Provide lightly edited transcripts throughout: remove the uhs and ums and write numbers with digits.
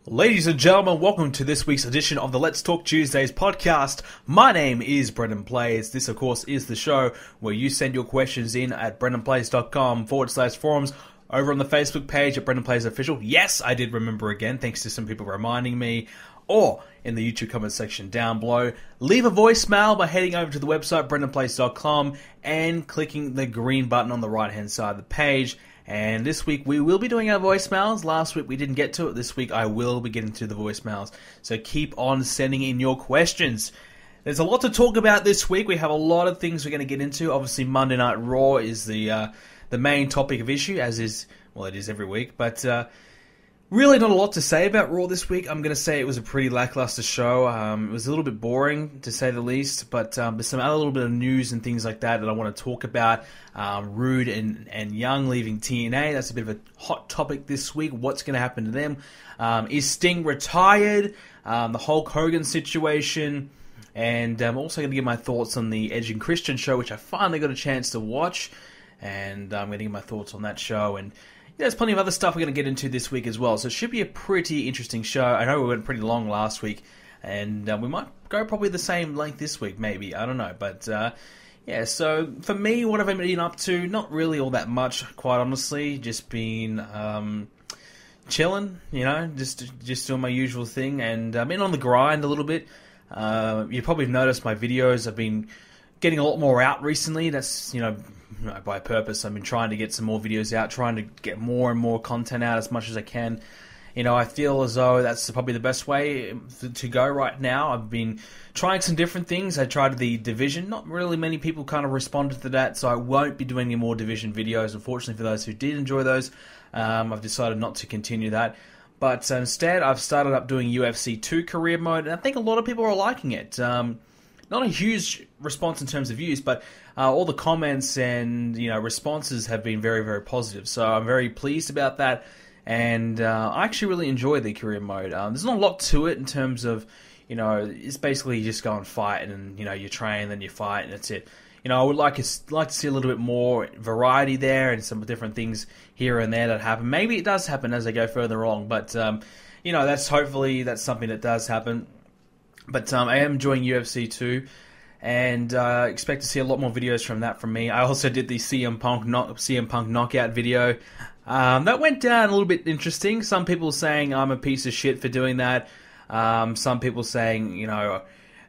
Ladies and gentlemen, welcome to this week's edition of the Let's Talk Tuesdays podcast. My name is BrendenPlayz. This, of course, is the show where you send your questions in at BrendenPlayz.com/forums, over on the Facebook page at BrendenPlayz Official. Yes, I did remember again, thanks to some people reminding me, or in the YouTube comment section down below. Leave a voicemail by heading over to the website, BrendenPlayz.com, and clicking the green button on the right-hand side of the page. And this week we will be doing our voicemails. Last week we didn't get to it. This week I will be getting to the voicemails. So keep on sending in your questions. There's a lot to talk about this week. We have a lot of things we're going to get into. Obviously Monday Night Raw is the main topic of issue, as is, well, it is every week. But really not a lot to say about Raw this week. I'm going to say it was a pretty lackluster show. It was a little bit boring, to say the least, but there's some other little bit of news and things like that I want to talk about. Roode and Young leaving TNA, that's a bit of a hot topic this week. What's going to happen to them? Is Sting retired? The Hulk Hogan situation. And I'm also going to give my thoughts on the Edge and Christian show, which I finally got a chance to watch. And I'm going to give my thoughts on that show. And there's plenty of other stuff we're going to get into this week as well, so it should be a pretty interesting show. I know we went pretty long last week, and we might go probably the same length this week, maybe. I don't know, but yeah, so for me, what have I been up to? Not really all that much, quite honestly. Just been chilling, you know, just doing my usual thing, and I've been on the grind a little bit. You probably have noticed my videos have been getting a lot more out recently. That's, you know, by purpose. I've been trying to get some more videos out, trying to get more and more content out as much as I can. You know, I feel as though that's probably the best way to go right now. I've been trying some different things. I tried the Division. Not really many people kind of responded to that, so I won't be doing any more Division videos. Unfortunately, for those who did enjoy those, I've decided not to continue that. But instead, I've started up doing UFC 2 career mode, and I think a lot of people are liking it. Not a huge response in terms of views, but all the comments and, you know, responses have been very, very positive. So I'm very pleased about that, and I actually really enjoy the career mode. There's not a lot to it in terms of, you know, it's basically you just go and fight, and, you know, you train, then you fight, and that's it. You know, I would like to see a little bit more variety there and some different things here and there that happen. Maybe it does happen as I go further along, but you know, hopefully that's something that does happen. But I am enjoying UFC 2, and expect to see a lot more videos from that from me. I also did the CM Punk knockout video. That went down a little bit interesting. Some people saying I'm a piece of shit for doing that. Some people saying, you know,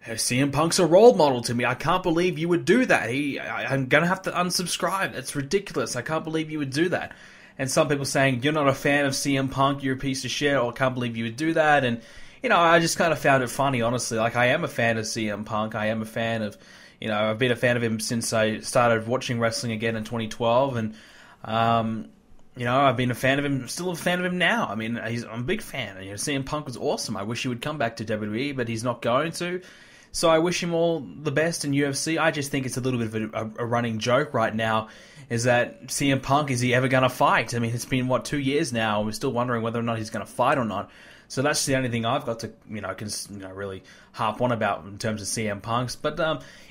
CM Punk's a role model to me. I can't believe you would do that. I'm going to have to unsubscribe. That's ridiculous. I can't believe you would do that. And some people saying, you're not a fan of CM Punk, you're a piece of shit, or I can't believe you would do that. And you know, I just kind of found it funny, honestly. Like, I am a fan of CM Punk. I am a fan of, you know, I've been a fan of him since I started watching wrestling again in 2012. And, you know, I've been a fan of him, still a fan of him now. I mean, I'm a big fan. You know, CM Punk was awesome. I wish he would come back to WWE, but he's not going to. So I wish him all the best in UFC. I just think it's a little bit of a running joke right now, is that CM Punk, is he ever going to fight? I mean, it's been, 2 years now. We're still wondering whether or not he's going to fight or not. So that's the only thing I've got to, really harp on about in terms of CM Punk's. But, you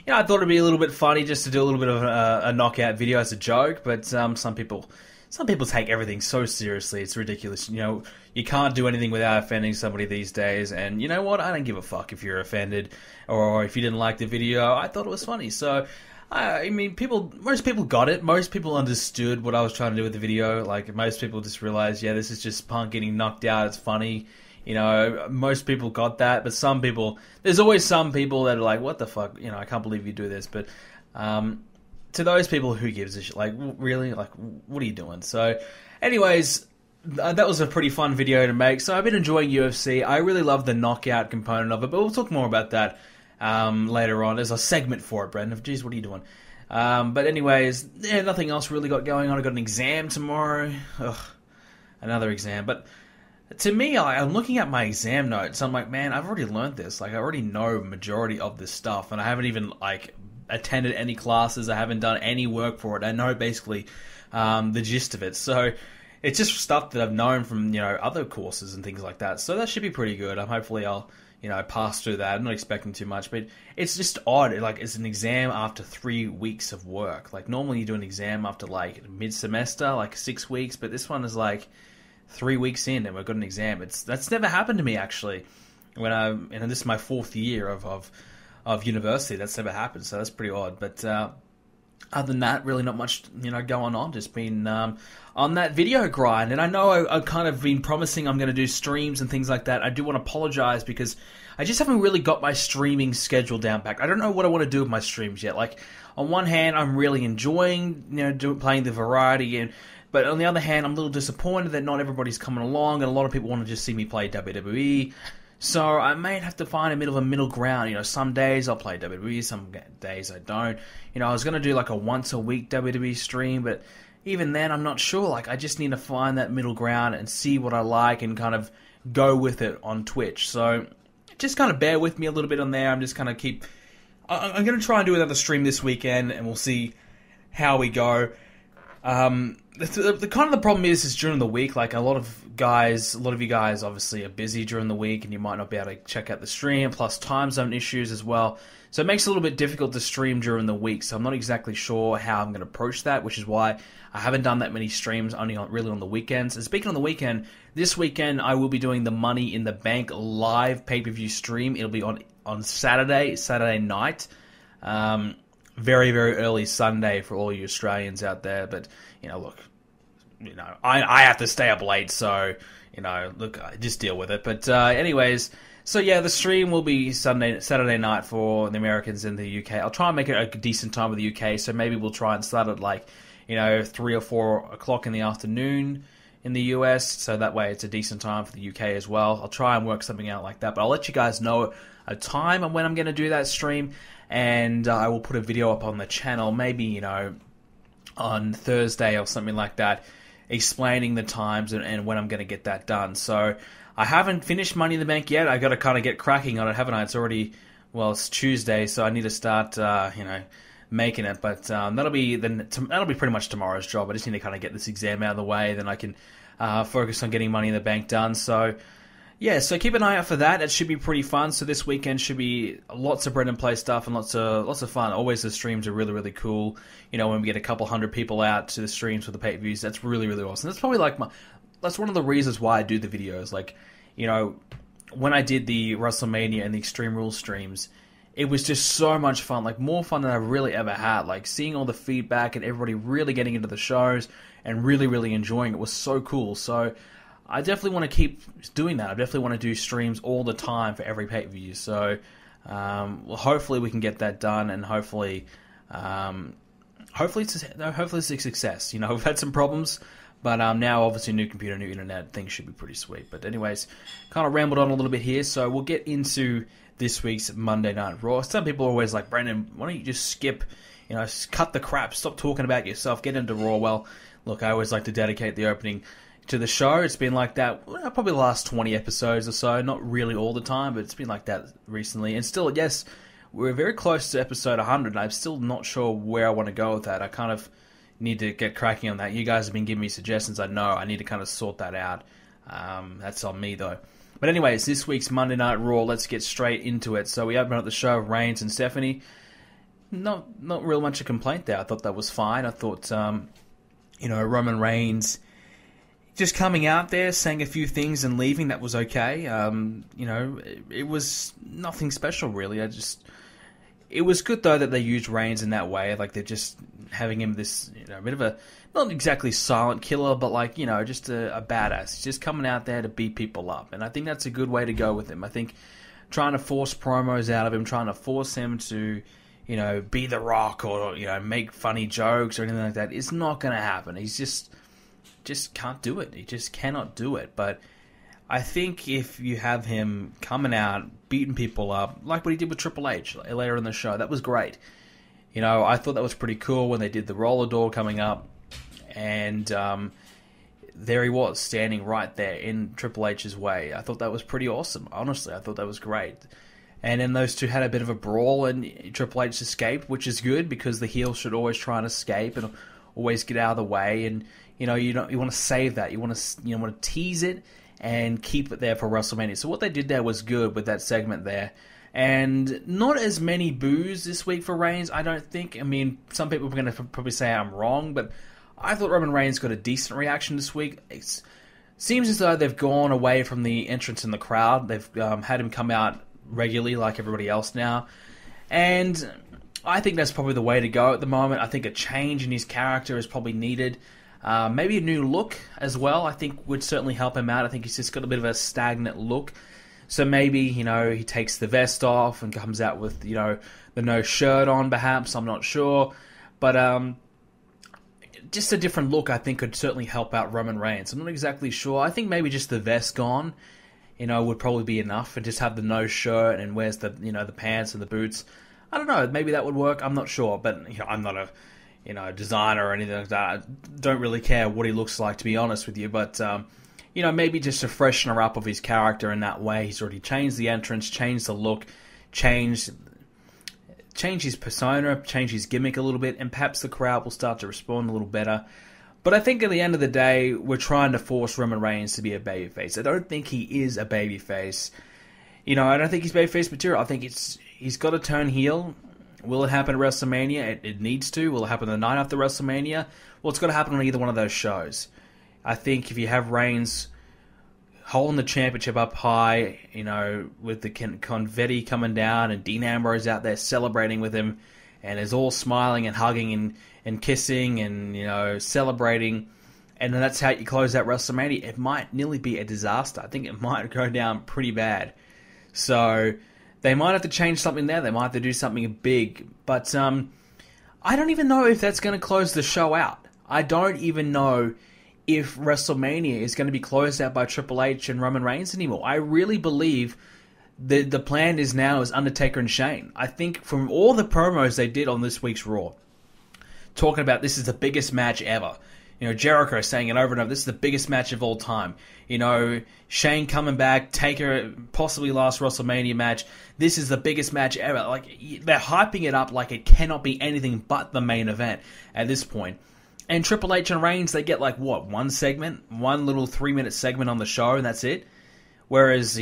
know, I thought it'd be a little bit funny just to do a little bit of a knockout video as a joke. But some people take everything so seriously. It's ridiculous. You know, you can't do anything without offending somebody these days. And you know what? I don't give a fuck if you're offended or if you didn't like the video. I thought it was funny. So, I mean, most people got it. Most people understood what I was trying to do with the video. Like, most people just realized, yeah, this is just Punk getting knocked out. It's funny. You know, most people got that, but some people, there's always some people that are like, what the fuck, you know, I can't believe you do this, but to those people, who gives a shit? Like, really? Like, what are you doing? So, anyways, that was a pretty fun video to make, so I've been enjoying UFC. I really love the knockout component of it, but we'll talk more about that later on. There's a segment for it, Brendan. Jeez, what are you doing? But anyways, yeah, nothing else really got going on. I got an exam tomorrow. Ugh, another exam, but to me, I'm looking at my exam notes. I'm like, man, I've already learned this. Like, I already know majority of this stuff, and I haven't even attended any classes. I haven't done any work for it. I know basically the gist of it. So it's just stuff that I've known from, you know, other courses and things like that. So that should be pretty good. Hopefully I'll, you know, pass through that. I'm not expecting too much, but it's just odd. Like, it's an exam after 3 weeks of work. Like, normally you do an exam after mid-semester, 6 weeks, but this one is 3 weeks in and we've got an exam. That's never happened to me, actually. And this is my 4th year of university. That's never happened, so that's pretty odd. But other than that, really not much, going on. Just been on that video grind. And I know I've kind of been promising I'm going to do streams and things like that. I do want to apologize because I just haven't really got my streaming schedule down back. I don't know what I want to do with my streams yet. Like, on one hand, I'm really enjoying, playing the variety, but on the other hand, I'm a little disappointed that not everybody's coming along, and a lot of people want to just see me play WWE. So I may have to find a middle ground. Some days I'll play WWE, some days I don't. I was going to do like a once a week WWE stream, but even then I'm not sure. Like, I just need to find that middle ground and see what I like and kind of go with it on Twitch. So just kind of bear with me a little bit on there. I'm just going to I'm going to try and do another stream this weekend, and we'll see how we go. The kind of the problem is during the week, like a lot of you guys obviously are busy during the week, and you might not be able to check out the stream, plus time zone issues as well. So it makes it a little bit difficult to stream during the week. So I'm not exactly sure how I'm going to approach that, which is why I haven't done that many streams, really on the weekends. And speaking on the weekend, this weekend I will be doing the Money in the Bank live pay-per-view stream. It'll be on Saturday night. Very, very early Sunday for all you Australians out there. But, look, I have to stay up late, so, look, just deal with it. But anyways, so yeah, the stream will be Saturday night for the Americans in the UK. I'll try and make it a decent time with the UK, so maybe we'll try and start at 3 or 4 o'clock in the afternoon in the US, so that way it's a decent time for the UK as well. I'll try and work something out like that, but I'll let you guys know a time and when I'm going to do that stream, and I will put a video up on the channel, maybe, on Thursday or something like that, explaining the times and when I'm going to get that done. So I haven't finished Money in the Bank yet. I got to kind of get cracking on it, haven't I? It's Tuesday, so I need to start, making it. But that'll be pretty much tomorrow's job. I just need to kind of get this exam out of the way, then I can focus on getting Money in the Bank done. So yeah, so keep an eye out for that. It should be pretty fun. So this weekend should be lots of BrendenPlayz stuff and lots of fun. Always the streams are really, really cool. When we get a couple hundred people out to the streams for the pay-per-views, that's really, really awesome. That's probably that's one of the reasons why I do the videos. Like, when I did the Wrestlemania and the Extreme Rules streams, it was just so much fun, like more fun than I really ever had. Like, seeing all the feedback and everybody really getting into the shows and really, really enjoying it was so cool. So I definitely want to keep doing that. I definitely want to do streams all the time for every pay-per-view. So hopefully we can get that done, and hopefully it's a success. We've had some problems, but now obviously new computer, new internet, things should be pretty sweet. But anyways, kind of rambled on a little bit here, so we'll get into this week's Monday Night Raw. Some people are always like, Brendan, why don't you just skip, cut the crap, stop talking about yourself, get into Raw. Well, look, I always like to dedicate the opening to the show. It's been like that probably the last 20 episodes or so, not really all the time, but it's been like that recently. And still, yes, we're very close to episode 100, and I'm still not sure where I want to go with that. I kind of need to get cracking on that. You guys have been giving me suggestions. I know I need to kind of sort that out. That's on me, though. But anyways, this week's Monday Night Raw, let's get straight into it. So we open up the show of Reigns and Stephanie. Not real much a complaint there. I thought that was fine. I thought, Roman Reigns just coming out there, saying a few things and leaving, that was okay. It was nothing special, really. It was good, though, that they used Reigns in that way. Like, they're just having him this, a bit of a, not exactly silent killer, but just a badass. He's just coming out there to beat people up. And I think that's a good way to go with him. I think trying to force promos out of him, trying to force him to, be The Rock or, make funny jokes or anything like that, is not going to happen. He's just can't do it. He just cannot do it. But I think if you have him coming out, beating people up, like what he did with Triple H later in the show, that was great. I thought that was pretty cool when they did the roller door coming up, and there he was, standing right there in Triple H's way. I thought that was pretty awesome. Honestly, I thought that was great. And then those two had a bit of a brawl, and Triple H escaped, which is good, because the heel should always try and escape and always get out of the way. And you want to save that. You want to tease it and keep it there for WrestleMania. So what they did there was good with that segment there. And not as many boos this week for Reigns, I don't think. I mean, some people are going to probably say I'm wrong, but I thought Roman Reigns got a decent reaction this week. Seems as though they've gone away from the entrance in the crowd. They've had him come out regularly like everybody else now. And I think that's probably the way to go at the moment. I think a change in his character is probably needed. Maybe a new look as well, I think would certainly help him out. I think he's just got a bit of a stagnant look. So maybe, he takes the vest off and comes out with, the no shirt on perhaps. I'm not sure. But just a different look, I think, could certainly help out Roman Reigns. I'm not exactly sure. I think maybe just the vest gone, would probably be enough. And just have the no shirt and wears the, the pants and the boots. I don't know. Maybe that would work. I'm not sure. But I'm not a designer or anything like that. I don't really care what he looks like, to be honest with you. But, maybe just a freshener up of his character in that way. He's already changed the entrance, changed the look, changed his persona, changed his gimmick a little bit, and perhaps the crowd will start to respond a little better. But I think at the end of the day, we're trying to force Roman Reigns to be a babyface. I don't think he is a babyface. I don't think he's babyface material. I think he's got to turn heel. Will it happen at WrestleMania? It needs to. Will it happen the night after WrestleMania? Well, it's got to happen on either one of those shows. I think if you have Reigns holding the championship up high, with the confetti coming down and Dean Ambrose out there celebrating with him and is all smiling and hugging and kissing and, celebrating, and then that's how you close out WrestleMania, it might nearly be a disaster. I think it might go down pretty bad. So they might have to change something there. They might have to do something big. But I don't even know if that's going to close the show out. I don't even know if WrestleMania is going to be closed out by Triple H and Roman Reigns anymore. I really believe the plan is Undertaker and Shane. I think from all the promos they did on this week's Raw, talking about this is the biggest match ever. Jericho saying it over and over, this is the biggest match of all time. Shane coming back, Taker possibly last WrestleMania match. This is the biggest match ever. Like, they're hyping it up like it cannot be anything but the main event at this point. And Triple H and Reigns, they get one segment, one little 3-minute segment on the show, and that's it. Whereas,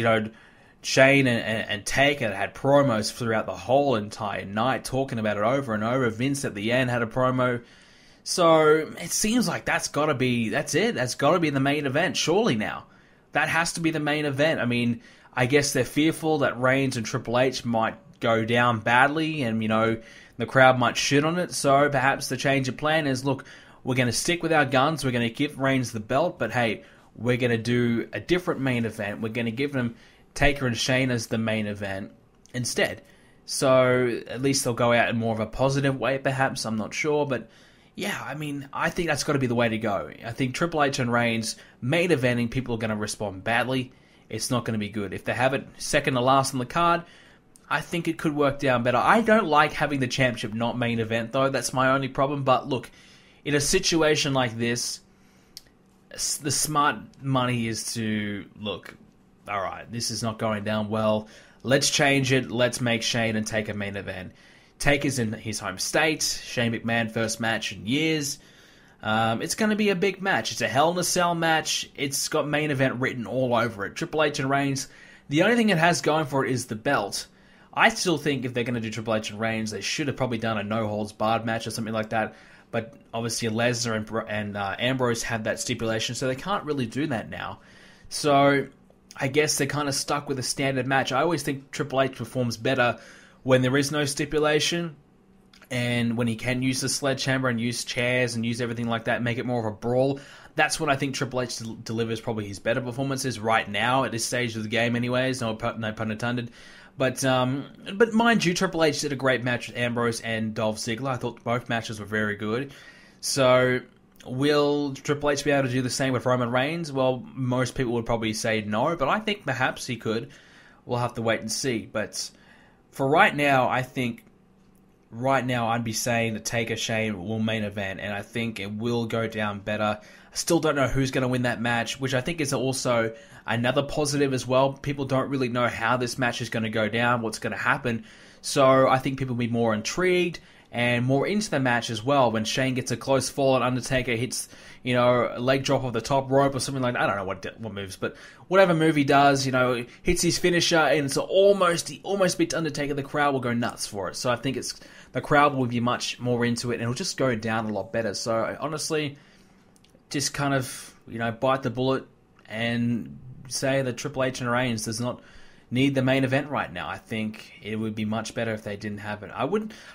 Shane and Taker had promos throughout the whole entire night, talking about it over and over. Vince at the end had a promo. So it seems like that's it. That's got to be the main event, surely now. That has to be the main event. I mean, I guess they're fearful that Reigns and Triple H might go down badly and, the crowd might shit on it. So perhaps the change of plan is, look, we're going to stick with our guns. We're going to give Reigns the belt, but hey, we're going to do a different main event. We're going to give them Taker and Shane as the main event instead. So at least they'll go out in more of a positive way, perhaps. I'm not sure, but yeah, I mean, I think that's got to be the way to go. I think Triple H and Reigns main eventing, people are going to respond badly. It's not going to be good. If they have it second to last on the card, I think it could work down better. I don't like having the championship not main event, though. That's my only problem. But look, in a situation like this, the smart money is to, look, all right, this is not going down well. Let's change it. Let's make Shane and Taker main event. Taker's in his home state. Shane McMahon, first match in years. It's going to be a big match. It's a Hell in a Cell match. It's got main event written all over it. Triple H and Reigns, the only thing it has going for it is the belt. I still think if they're going to do Triple H and Reigns, they should have probably done a no-holds-barred match or something like that. But obviously Lesnar and Ambrose had that stipulation, so they can't really do that now. So I guess they're kind of stuck with a standard match. I always think Triple H performs better when there is no stipulation and when he can use the sledgehammer and use chairs and use everything like that, make it more of a brawl. That's when I think Triple H delivers probably his better performances right now at this stage of the game anyways, no pun intended. But mind you, Triple H did a great match with Ambrose and Dolph Ziggler. I thought both matches were very good. So will Triple H be able to do the same with Roman Reigns? Well, most people would probably say no, but I think perhaps he could. We'll have to wait and see. But for right now, I think I'd be saying that Taker Shane will main event, and I think it will go down better. I still don't know who's going to win that match, which I think is also another positive as well. People don't really know how this match is going to go down, what's going to happen. So I think people will be more intrigued and more into the match as well. When Shane gets a close fall and Undertaker hits, a leg drop off the top rope or something like that. I don't know what moves, but whatever move he does, hits his finisher and it's he almost beats Undertaker, the crowd will go nuts for it. So I think the crowd will be much more into it and it'll just go down a lot better. So honestly, just kind of, bite the bullet and say that Triple H and Reigns does not need the main event right now. I think it would be much better if they didn't have it.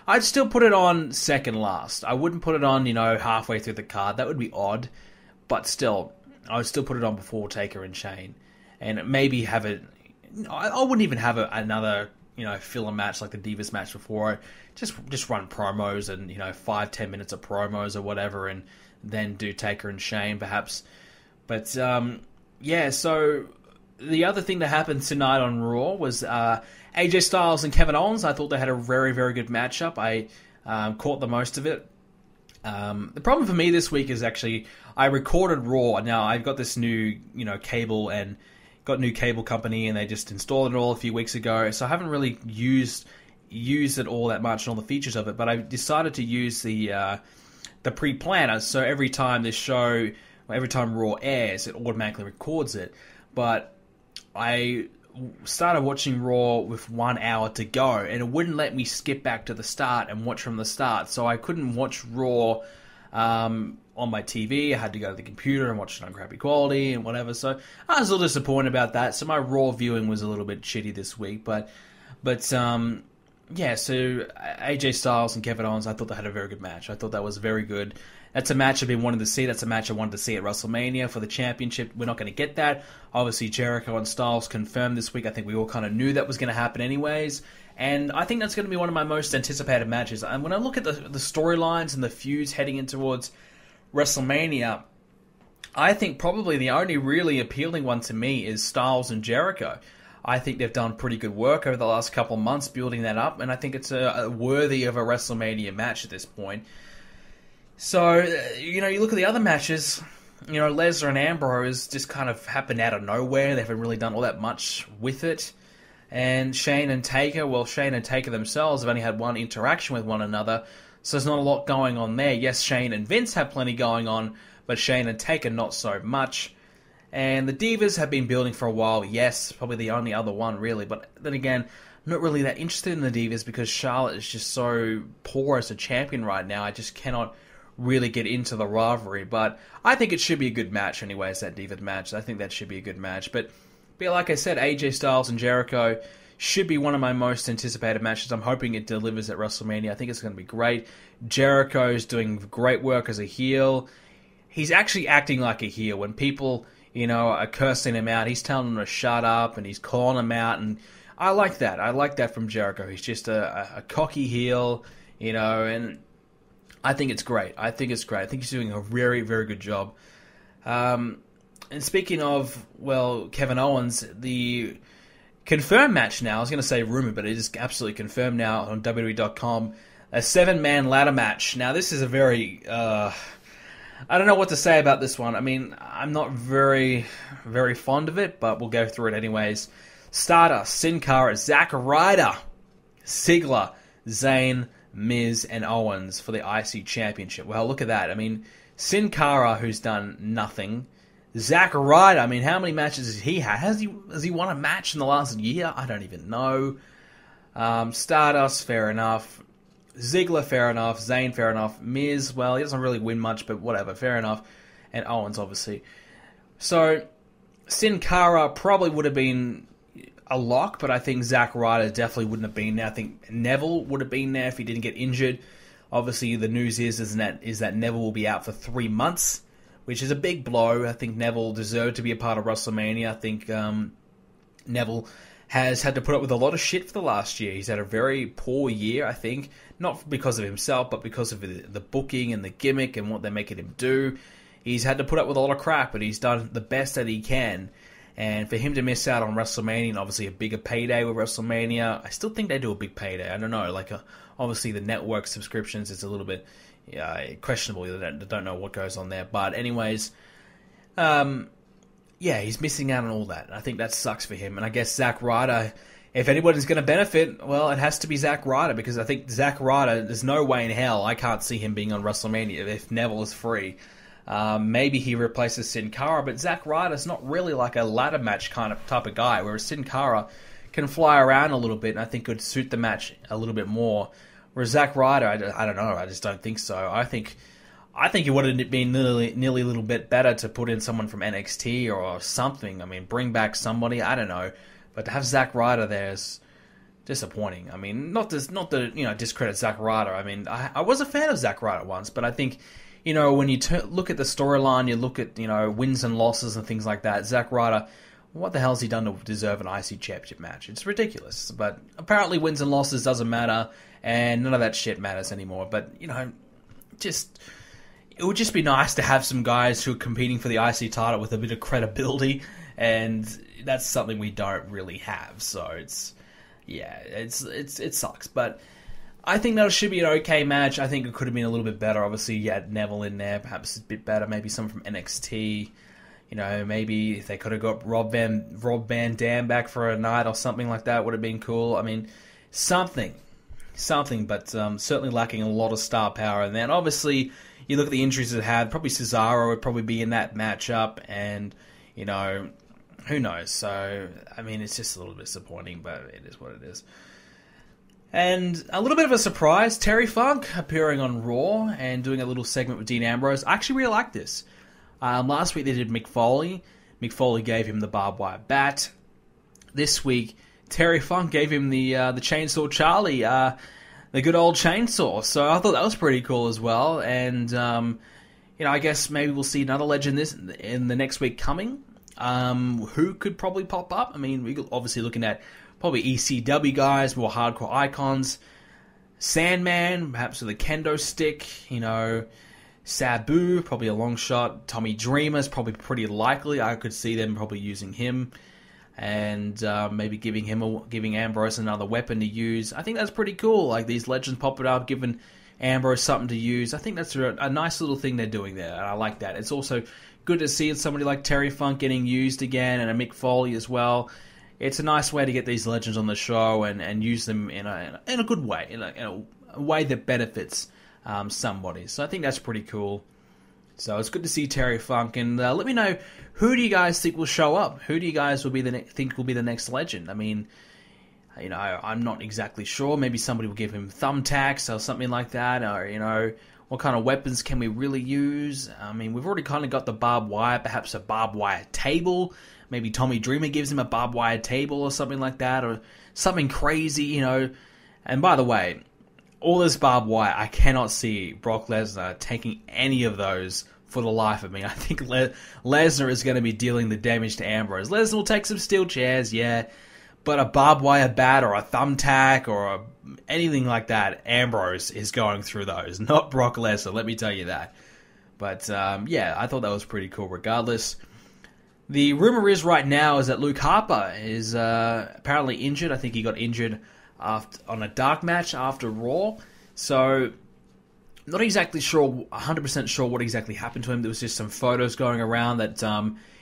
I'd still put it on second last. I wouldn't put it on, halfway through the card. That would be odd. But still, I would still put it on before Taker and Shane. And maybe have it... I wouldn't even have another, filler match like the Divas match before. Just run promos and, 5-10 minutes of promos or whatever, and then do Taker and Shane, perhaps. But, so the other thing that happened tonight on Raw was AJ Styles and Kevin Owens. I thought they had a very, very good matchup. I caught the most of it. The problem for me this week is actually I recorded Raw. Now, I've got this new, cable and got a new cable company, and they just installed it all a few weeks ago. So I haven't really used it all that much and all the features of it. But I decided to use the pre-planner. So every time Raw airs, it automatically records it. But I started watching Raw with 1 hour to go, and it wouldn't let me skip back to the start and watch from the start. So I couldn't watch Raw on my TV. I had to go to the computer and watch it on crappy quality and whatever. So I was a little disappointed about that. So my Raw viewing was a little bit shitty this week. So AJ Styles and Kevin Owens, I thought they had a very good match. I thought that was very good. That's a match I've been wanting to see. That's a match I wanted to see at WrestleMania for the championship. We're not going to get that. Obviously, Jericho and Styles confirmed this week. I think we all kind of knew that was going to happen anyways. And I think that's going to be one of my most anticipated matches. And when I look at the storylines and the feuds heading in towards WrestleMania, I think probably the only really appealing one to me is Styles and Jericho. I think they've done pretty good work over the last couple of months building that up, and I think it's worthy of a WrestleMania match at this point. So, you look at the other matches, Lesnar and Ambrose just kind of happened out of nowhere. They haven't really done all that much with it. And Shane and Taker themselves have only had one interaction with one another, so there's not a lot going on there. Yes, Shane and Vince have plenty going on, but Shane and Taker not so much. And the Divas have been building for a while, yes, probably the only other one really, but then again, I'm not really that interested in the Divas because Charlotte is just so poor as a champion right now. I just cannot really get into the rivalry, but I think it should be a good match anyways, that Diva match. I think that should be a good match, but like I said, AJ Styles and Jericho should be one of my most anticipated matches. I'm hoping it delivers at WrestleMania. I think it's going to be great. Jericho's doing great work as a heel. He's actually acting like a heel. When people, are cursing him out, he's telling them to shut up, and he's calling them out, and I like that. I like that from Jericho. He's just a cocky heel, and I think it's great. I think he's doing a very, very good job. And speaking of, Kevin Owens, the confirmed match now, I was going to say rumored, but it is absolutely confirmed now on WWE.com, a 7-man ladder match. Now, this is a very, I don't know what to say about this one. I mean, I'm not very, very fond of it, but we'll go through it anyways. Stardust, Sin Cara, Zack Ryder, Ziggler, Zayn, Miz, and Owens for the IC Championship. Well, look at that. I mean, Sin Cara, who's done nothing. Zack Ryder, I mean, how many matches has he had? Has he won a match in the last year? I don't even know. Stardust, fair enough. Ziggler, fair enough. Zayn, fair enough. Miz, well, he doesn't really win much, but whatever, fair enough. And Owens, obviously. So, Sin Cara probably would have been a lock, but I think Zack Ryder definitely wouldn't have been there. I think Neville would have been there if he didn't get injured. Obviously, the news is that Neville will be out for 3 months, which is a big blow. I think Neville deserved to be a part of WrestleMania. I think Neville has had to put up with a lot of shit for the last year. He's had a very poor year, I think. Not because of himself, but because of the booking and the gimmick and what they're making him do. He's had to put up with a lot of crap, but he's done the best that he can. And for him to miss out on WrestleMania, and obviously a bigger payday with WrestleMania, I still think they do a big payday. I don't know. Obviously the network subscriptions is a little bit questionable. They don't know what goes on there. But anyways, he's missing out on all that. I think that sucks for him. And I guess Zack Ryder, if anybody's going to benefit, well, it has to be Zack Ryder, because I think Zack Ryder, there's no way in hell I can't see him being on WrestleMania if Neville is free. Maybe he replaces Sin Cara, but Zack Ryder's not really like a ladder match type of guy, whereas Sin Cara can fly around a little bit, and I think could suit the match a little bit more. Whereas Zack Ryder, I don't know, I just don't think so. I think I think it would have been nearly a little bit better to put in someone from NXT or something. I mean, bring back somebody, I don't know. But to have Zack Ryder there is disappointing. I mean, not to discredit Zack Ryder. I mean, I was a fan of Zack Ryder once, but I think, when you look at the storyline, you look at, wins and losses and things like that, Zack Ryder, what the hell has he done to deserve an IC Championship match? It's ridiculous. But apparently wins and losses doesn't matter, and none of that shit matters anymore. But, it would just be nice to have some guys who are competing for the IC title with a bit of credibility, and that's something we don't really have. So it sucks. But I think that should be an okay match. I think it could have been a little bit better. Obviously, you had Neville in there, perhaps a bit better. Maybe someone from NXT. Maybe if they could have got Rob Van Dam back for a night or something like that would have been cool. I mean, something, but certainly lacking a lot of star power. And then obviously, you look at the injuries it had, probably Cesaro would probably be in that matchup, and, who knows. So, I mean, it's just a little bit disappointing, but it is what it is. And a little bit of a surprise, Terry Funk appearing on Raw and doing a little segment with Dean Ambrose. I actually really like this. Last week they did Mick Foley. Mick Foley gave him the barbed wire bat. This week, Terry Funk gave him the Chainsaw Charlie, the good old chainsaw. So I thought that was pretty cool as well. And I guess maybe we'll see another legend in the next week coming. Who could probably pop up? I mean, we're obviously looking at probably ECW guys, more hardcore icons. Sandman, perhaps with a kendo stick. Sabu, probably a long shot. Tommy Dreamer's probably pretty likely. I could see them probably using him. And maybe giving Ambrose another weapon to use. I think that's pretty cool. Like, these legends popping up, giving Ambrose something to use. I think that's a nice little thing they're doing there, and I like that. It's also good to see somebody like Terry Funk getting used again, and a Mick Foley as well. It's a nice way to get these legends on the show and use them in a good way, in a way that benefits somebody. So I think that's pretty cool. So it's good to see Terry Funk, and let me know, who do you guys think will show up? Who do you guys think will be the next legend? I mean, I'm not exactly sure. Maybe somebody will give him thumbtacks or something like that, or what kind of weapons can we really use? I mean, we've already kind of got the barbed wire, perhaps a barbed wire table. Maybe Tommy Dreamer gives him a barbed wire table or something like that, or something crazy, And by the way, all this barbed wire, I cannot see Brock Lesnar taking any of those for the life of me. I think Lesnar is going to be dealing the damage to Ambrose. Lesnar will take some steel chairs, yeah, but a barbed wire bat or a thumbtack or anything like that, Ambrose is going through those, not Brock Lesnar, let me tell you that. But, yeah, I thought that was pretty cool regardless. The rumor is right now is that Luke Harper is apparently injured. I think he got injured on a dark match after Raw. So, not exactly sure, 100% sure what exactly happened to him. There was just some photos going around that,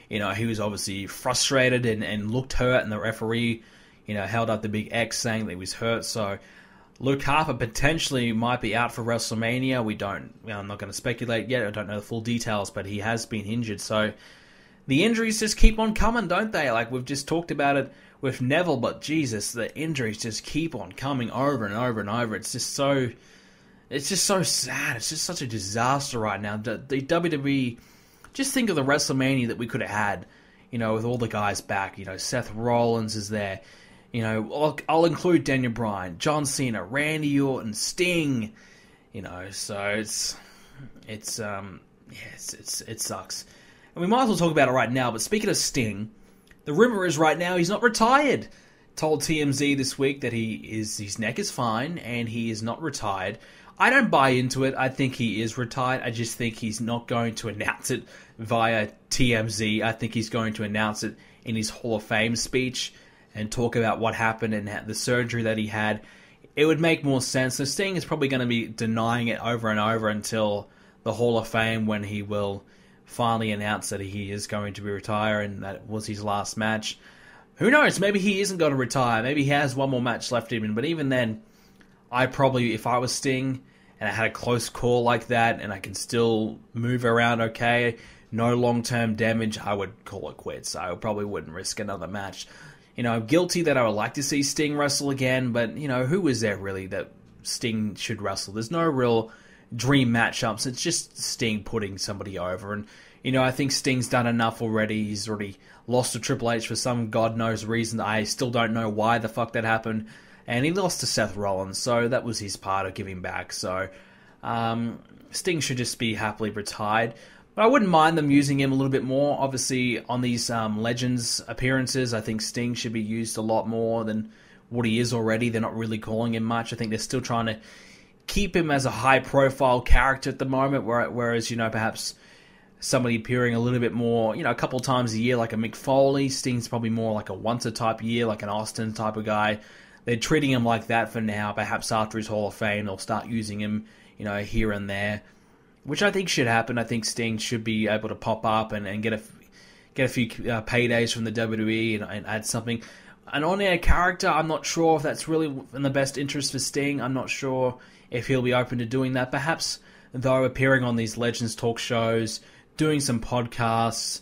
he was obviously frustrated and looked hurt, and the referee, held up the big X saying that he was hurt. So, Luke Harper potentially might be out for WrestleMania. I'm not going to speculate yet. I don't know the full details, but he has been injured. So, the injuries just keep on coming, don't they? Like, we've just talked about it with Neville, but Jesus, the injuries just keep on coming over and over and over. It's just so sad. It's just such a disaster right now. The WWE, just think of the WrestleMania that we could have had, with all the guys back. Seth Rollins is there. I'll include Daniel Bryan, John Cena, Randy Orton, Sting. So it sucks. And we might as well talk about it right now. But speaking of Sting, the rumor is right now he's not retired. Told TMZ this week that his neck is fine and he is not retired. I don't buy into it. I think he is retired. I just think he's not going to announce it via TMZ. I think he's going to announce it in his Hall of Fame speech and talk about what happened and the surgery that he had. It would make more sense. So Sting is probably going to be denying it over and over until the Hall of Fame, when he will finally announce that he is going to be retired and that was his last match. Who knows? Maybe he isn't going to retire. Maybe he has one more match left in him. But even then, I probably, if I was Sting and I had a close call like that and I can still move around okay, no long-term damage, I would call it quits. I probably wouldn't risk another match. I'm guilty that I would like to see Sting wrestle again, but, who is there really that Sting should wrestle? There's no real dream matchups. It's just Sting putting somebody over. And, I think Sting's done enough already. He's already lost to Triple H for some God knows reason. I still don't know why the fuck that happened. And he lost to Seth Rollins, so that was his part of giving back. So Sting should just be happily retired. But I wouldn't mind them using him a little bit more. Obviously, on these Legends appearances, I think Sting should be used a lot more than what he is already. They're not really calling him much. I think they're still trying to keep him as a high-profile character at the moment, whereas, perhaps somebody appearing a little bit more, a couple times a year, like a Mick Foley. Sting's probably more like a once-a-type year, like an Austin type of guy. They're treating him like that for now. Perhaps after his Hall of Fame, they'll start using him, here and there, which I think should happen. I think Sting should be able to pop up and get a few paydays from the WWE and add something. An on-air character, I'm not sure if that's really in the best interest for Sting. I'm not sure if he'll be open to doing that. Perhaps, though, appearing on these Legends talk shows, doing some podcasts,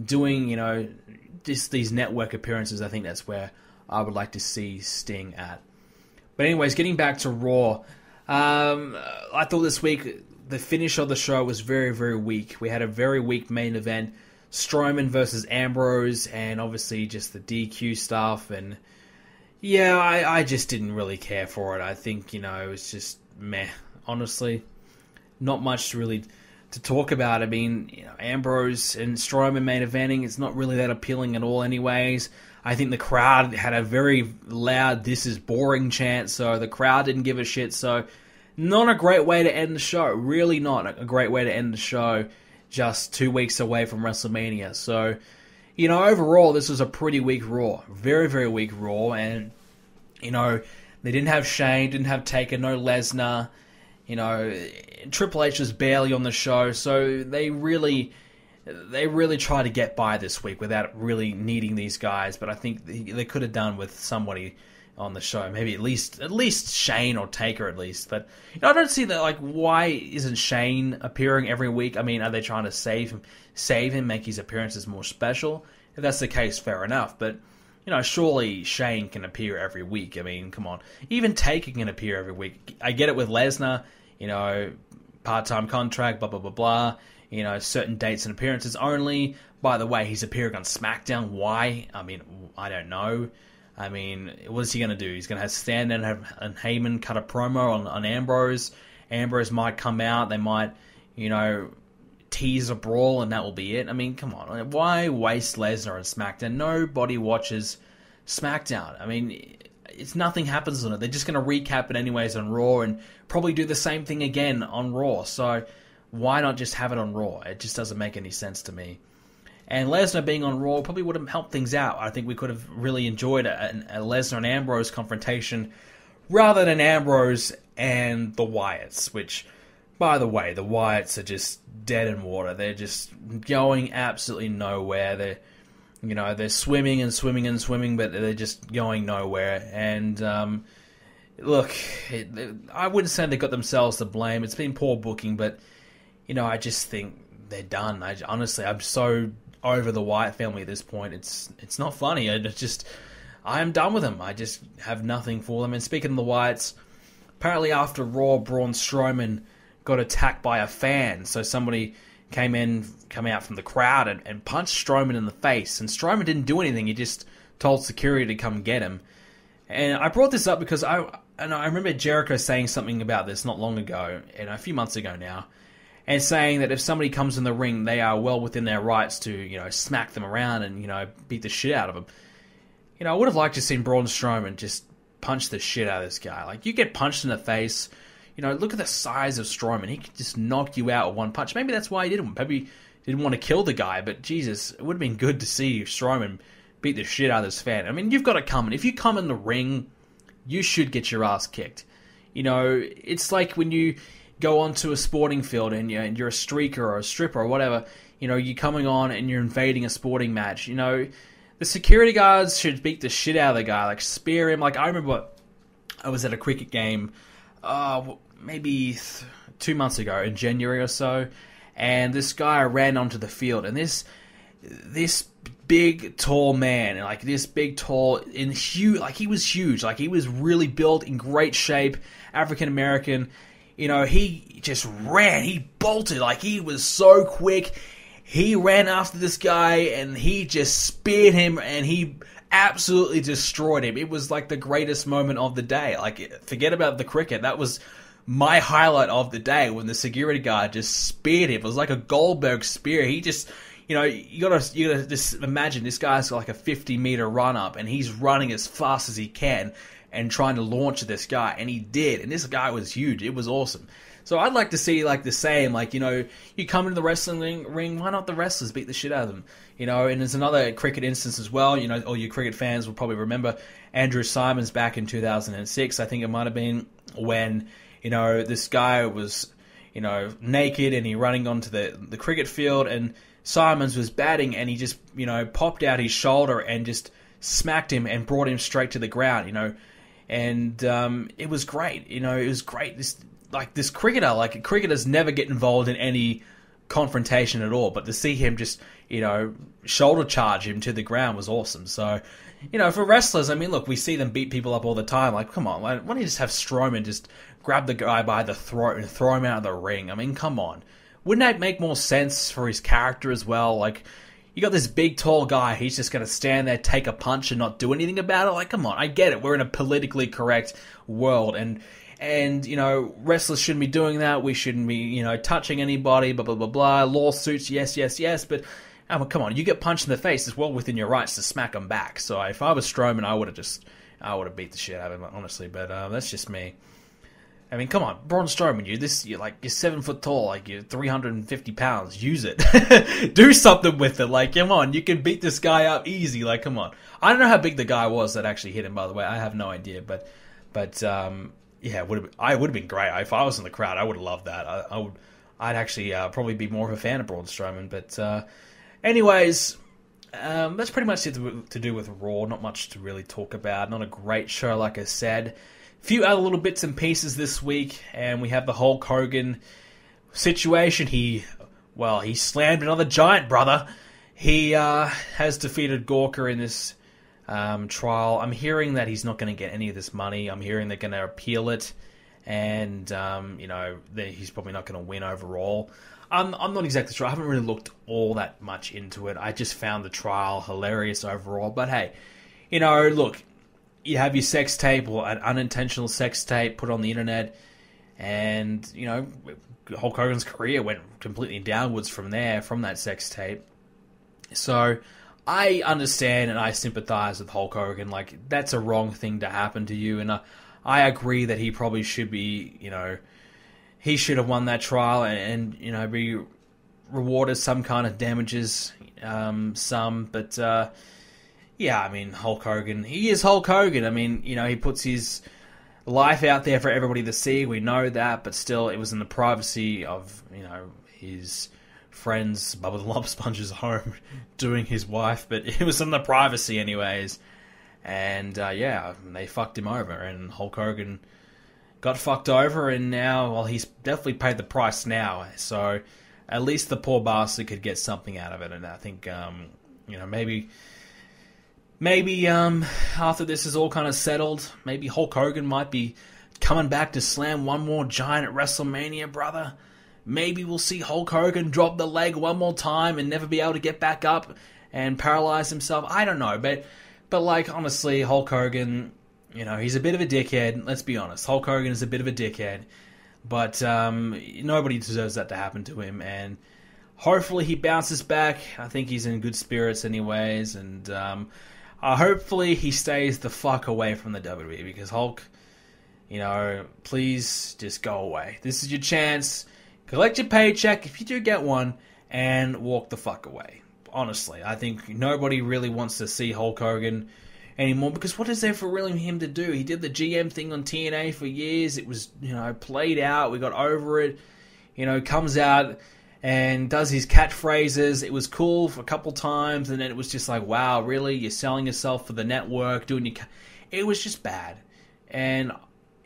doing, just these network appearances, I think that's where I would like to see Sting at. But anyways, getting back to Raw, I thought this week the finish of the show was very, very weak. We had a very weak main event, Strowman versus Ambrose, and obviously just the DQ stuff. And yeah, I just didn't really care for it. I think, it was just meh, honestly. Not much really to talk about. I mean, Ambrose and Strowman main eventing, it's not really that appealing at all anyways. I think the crowd had a very loud "this is boring" chant, so the crowd didn't give a shit. So not a great way to end the show. Really not a great way to end the show just 2 weeks away from WrestleMania. So, overall, this was a pretty weak Raw. Very, very weak Raw. And, they didn't have Shane, didn't have Taker, no Lesnar. Triple H was barely on the show. So they really tried to get by this week without really needing these guys. But I think they could have done with somebody on the show, maybe at least Shane or Taker at least. But I don't see that. Like, why isn't Shane appearing every week? I mean, are they trying to save him, make his appearances more special? If that's the case, fair enough. But surely Shane can appear every week. I mean, come on, even Taker can appear every week. I get it with Lesnar, part-time contract, blah blah blah blah. Certain dates and appearances only. By the way, he's appearing on SmackDown. Why? I mean, I don't know. I mean, what is he going to do? He's going to stand and have Heyman cut a promo on Ambrose. Ambrose might come out. They might, tease a brawl, and that will be it. I mean, come on. Why waste Lesnar on SmackDown? Nobody watches SmackDown. I mean, nothing happens on it. They're just going to recap it anyways on Raw and probably do the same thing again on Raw. So why not just have it on Raw? It just doesn't make any sense to me. And Lesnar being on Raw probably would have helped things out. I think we could have really enjoyed a Lesnar and Ambrose confrontation rather than Ambrose and the Wyatts, which, by the way, the Wyatts are just dead in water. They're just going absolutely nowhere. They're swimming and swimming and swimming, but they're just going nowhere. And look, I wouldn't say they got themselves to blame. It's been poor booking, but I just think they're done. Honestly, I'm so over the Wyatt family at this point. It's not funny. I am done with them. I just have nothing for them. And speaking of the Wyatts, apparently after Raw, Braun Strowman got attacked by a fan. So somebody came out from the crowd and punched Strowman in the face. And Strowman didn't do anything. He just told security to come get him. And I brought this up because I remember Jericho saying something about this not long ago, and a few months ago now, and saying that if somebody comes in the ring, they are well within their rights to, smack them around and, beat the shit out of them. I would have liked to have seen Braun Strowman just punch the shit out of this guy. Like, you get punched in the face, look at the size of Strowman. He could just knock you out with one punch. Maybe that's why he didn't. Maybe he didn't want to kill the guy, but Jesus, it would have been good to see Strowman beat the shit out of this fan. I mean, you've got to come in. If you come in the ring, you should get your ass kicked. It's like when you go onto a sporting field and you're a streaker or a stripper or whatever, you're coming on and you're invading a sporting match. The security guards should beat the shit out of the guy, like spear him. Like, I remember I was at a cricket game maybe 2 months ago in January or so, and this guy ran onto the field, and this big tall man, like this big tall and huge, like he was huge, like he was really built in great shape, African American. he just ran. He bolted. Like, he was so quick. He ran after this guy, and he just speared him, and he absolutely destroyed him. It was like the greatest moment of the day. Like, forget about the cricket. That was my highlight of the day, when the security guard just speared him. It was like a Goldberg spear. He just, you gotta just imagine this guy's got like a 50-meter run up, and he's running as fast as he can and trying to launch this guy, and he did. And this guy was huge. It was awesome. So I'd like to see like the same, like, you come into the wrestling ring, why not the wrestlers beat the shit out of them? And there's another cricket instance as well. All you cricket fans will probably remember Andrew Simons back in 2006, I think it might have been, when, this guy was, naked, and he running onto the cricket field, and Simons was batting, and he just, popped out his shoulder and just smacked him and brought him straight to the ground, and it was great. It was great. This cricketers never get involved in any confrontation at all, but to see him just, shoulder charge him to the ground was awesome. So, for wrestlers, I mean, look, we see them beat people up all the time. Like, come on, why don't you just have Strowman just grab the guy by the throat and throw him out of the ring? I mean, come on. Wouldn't that make more sense for his character as well? Like, you got this big, tall guy, he's just going to stand there, take a punch, and not do anything about it? Like, come on, I get it. We're in a politically correct world, and wrestlers shouldn't be doing that. We shouldn't be, touching anybody, blah, blah, blah, blah. Lawsuits, yes. But, come on, you get punched in the face, it's well within your rights to smack them back. So if I was Strowman, I would have beat the shit out of him, honestly. But that's just me. I mean, come on, Braun Strowman, you're 7 foot tall, like, you're 350 pounds. Use it. Do something with it. Like, come on, you can beat this guy up easy. Like, come on. I don't know how big the guy was that actually hit him, by the way. I have no idea. But yeah, I would have been great. If I was in the crowd, I would have loved that. I'd actually probably be more of a fan of Braun Strowman. But anyways, that's pretty much it to do with Raw. Not much to really talk about. Not a great show, like I said. A few other little bits and pieces this week, and we have the Hulk Hogan situation. He slammed another giant, brother. He has defeated Gawker in this trial. I'm hearing that he's not going to get any of this money. I'm hearing they're going to appeal it, and he's probably not going to win overall. I'm not exactly sure. I haven't really looked all that much into it. I just found the trial hilarious overall. But hey, look, you have your sex tape, or an unintentional sex tape, put on the internet, and Hulk Hogan's career went completely downwards from that sex tape. So I understand and I sympathize with Hulk Hogan. Like, that's a wrong thing to happen to you, and I agree that he probably should be, he should have won that trial and be rewarded some kind of damages, but yeah, I mean, Hulk Hogan, he is Hulk Hogan. I mean, he puts his life out there for everybody to see. We know that, but still, it was in the privacy of, his friends, Bubba the Love Sponge's home, doing his wife, but it was in the privacy anyways. And, yeah, they fucked him over, and Hulk Hogan got fucked over, and now, well, he's definitely paid the price now, so at least the poor bastard could get something out of it, and I think, Maybe after this is all kind of settled, maybe Hulk Hogan might be coming back to slam one more giant at WrestleMania, brother. Maybe we'll see Hulk Hogan drop the leg one more time and never be able to get back up and paralyze himself. I don't know, but like, honestly, Hulk Hogan, he's a bit of a dickhead. Let's be honest. Hulk Hogan is a bit of a dickhead, but nobody deserves that to happen to him, and hopefully he bounces back. I think he's in good spirits anyways, and hopefully he stays the fuck away from the WWE, because Hulk, please just go away. This is your chance. Collect your paycheck, if you do get one, and walk the fuck away. Honestly, I think nobody really wants to see Hulk Hogan anymore, because what is there for really him to do? He did the GM thing on TNA for years. It was, played out. We got over it. Comes out and does his catchphrases. It was cool for a couple times, and then it was just like, wow, really? You're selling yourself for the network, doing your... It was just bad. And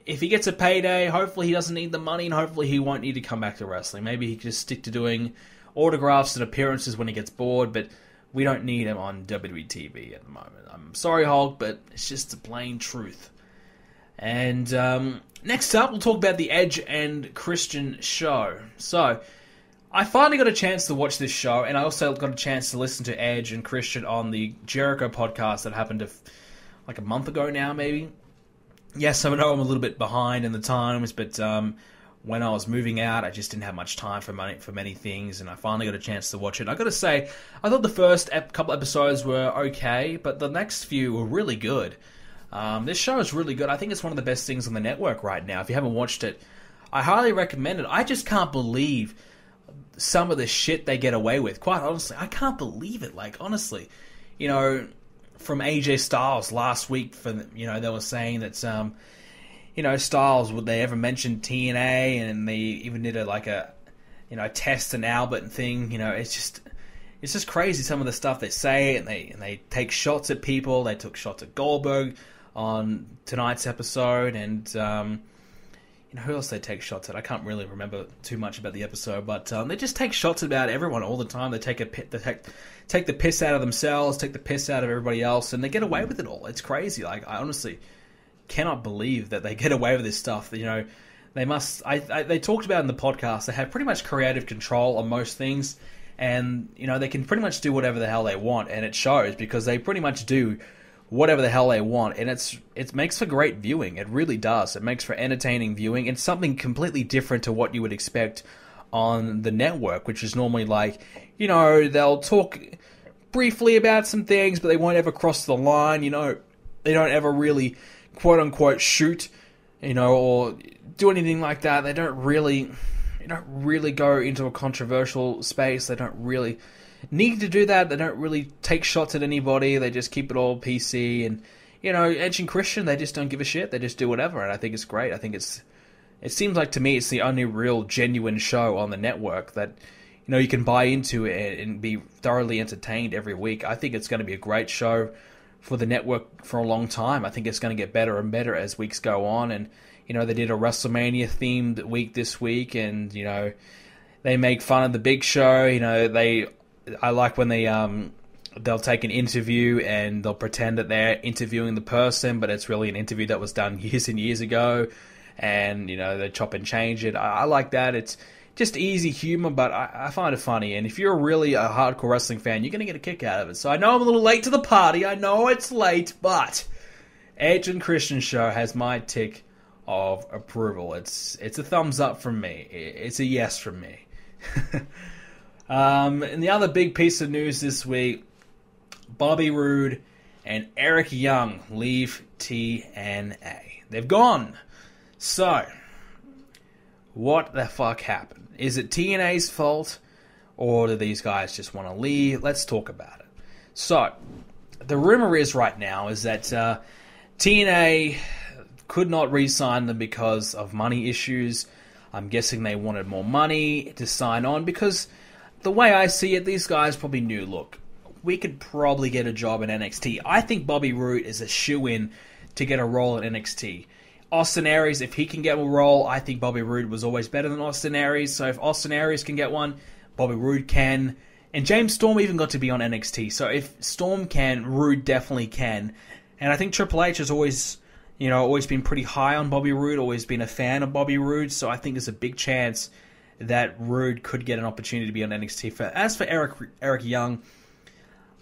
if he gets a payday, hopefully he doesn't need the money, and hopefully he won't need to come back to wrestling. Maybe he can just stick to doing autographs and appearances when he gets bored, but we don't need him on WWE TV at the moment. I'm sorry, Hulk, but it's just the plain truth. And next up, we'll talk about the Edge and Christian show. So, I finally got a chance to watch this show, and I also got a chance to listen to Edge and Christian on the Jericho podcast that happened like a month ago now, maybe. Yes, I know I'm a little bit behind in the times, but when I was moving out, I just didn't have much time for many things, and I finally got a chance to watch it. I got to say, I thought the first couple episodes were okay, but the next few were really good. This show is really good. I think it's one of the best things on the network right now. If you haven't watched it, I highly recommend it. I just can't believe some of the shit they get away with. Quite honestly, I can't believe it. Like, honestly, you know, from AJ Styles last week, they were saying that Styles, would they ever mention TNA, and they even did a test an Albert thing. It's just crazy some of the stuff they say, and they take shots at people. They took shots at Goldberg on tonight's episode, and who else they take shots at? I can't really remember too much about the episode, but they just take shots about everyone all the time. They take the piss out of themselves, take the piss out of everybody else, and they get away with it all. It's crazy. Like, I honestly cannot believe that they get away with this stuff. They must. They talked about in the podcast. They have pretty much creative control on most things, and they can pretty much do whatever the hell they want, and it shows because they pretty much do whatever the hell they want, and it makes for great viewing. It really does. It makes for entertaining viewing. It's something completely different to what you would expect on the network, which is normally like, they'll talk briefly about some things, but they won't ever cross the line. They don't ever really quote unquote shoot, or do anything like that. They don't really go into a controversial space. They don't really need to do that. They don't really take shots at anybody. They just keep it all PC. And Edge and Christian, they just don't give a shit. They just do whatever, and I think it's great. I think it seems like to me it's the only real genuine show on the network that you can buy into it and be thoroughly entertained every week. I think it's going to be a great show for the network for a long time. I think it's going to get better and better as weeks go on. And they did a WrestleMania themed week this week, and they make fun of the Big Show. I like when they'll take an interview and they'll pretend that they're interviewing the person, but it's really an interview that was done years and years ago, and they chop and change it. I like that. It's just easy humor, but I find it funny. And if you're really a hardcore wrestling fan, you're going to get a kick out of it. So I know I'm a little late to the party. I know it's late, but Edge and Christian show has my tick of approval. It's a thumbs up from me. It's a yes from me. And the other big piece of news this week, Bobby Roode and Eric Young leave TNA. They've gone. So, what the fuck happened? Is it TNA's fault, or do these guys just want to leave? Let's talk about it. So, the rumor is right now is that TNA could not re-sign them because of money issues. I'm guessing they wanted more money to sign on, because the way I see it, these guys probably knew, look, we could probably get a job in NXT. I think Bobby Roode is a shoo-in to get a role in NXT. Austin Aries, if he can get a role, I think Bobby Roode was always better than Austin Aries. So if Austin Aries can get one, Bobby Roode can. And James Storm even got to be on NXT. So if Storm can, Roode definitely can. And I think Triple H has always been pretty high on Bobby Roode, always been a fan of Bobby Roode. So I think there's a big chance that Roode could get an opportunity to be on NXT. As for Eric Young,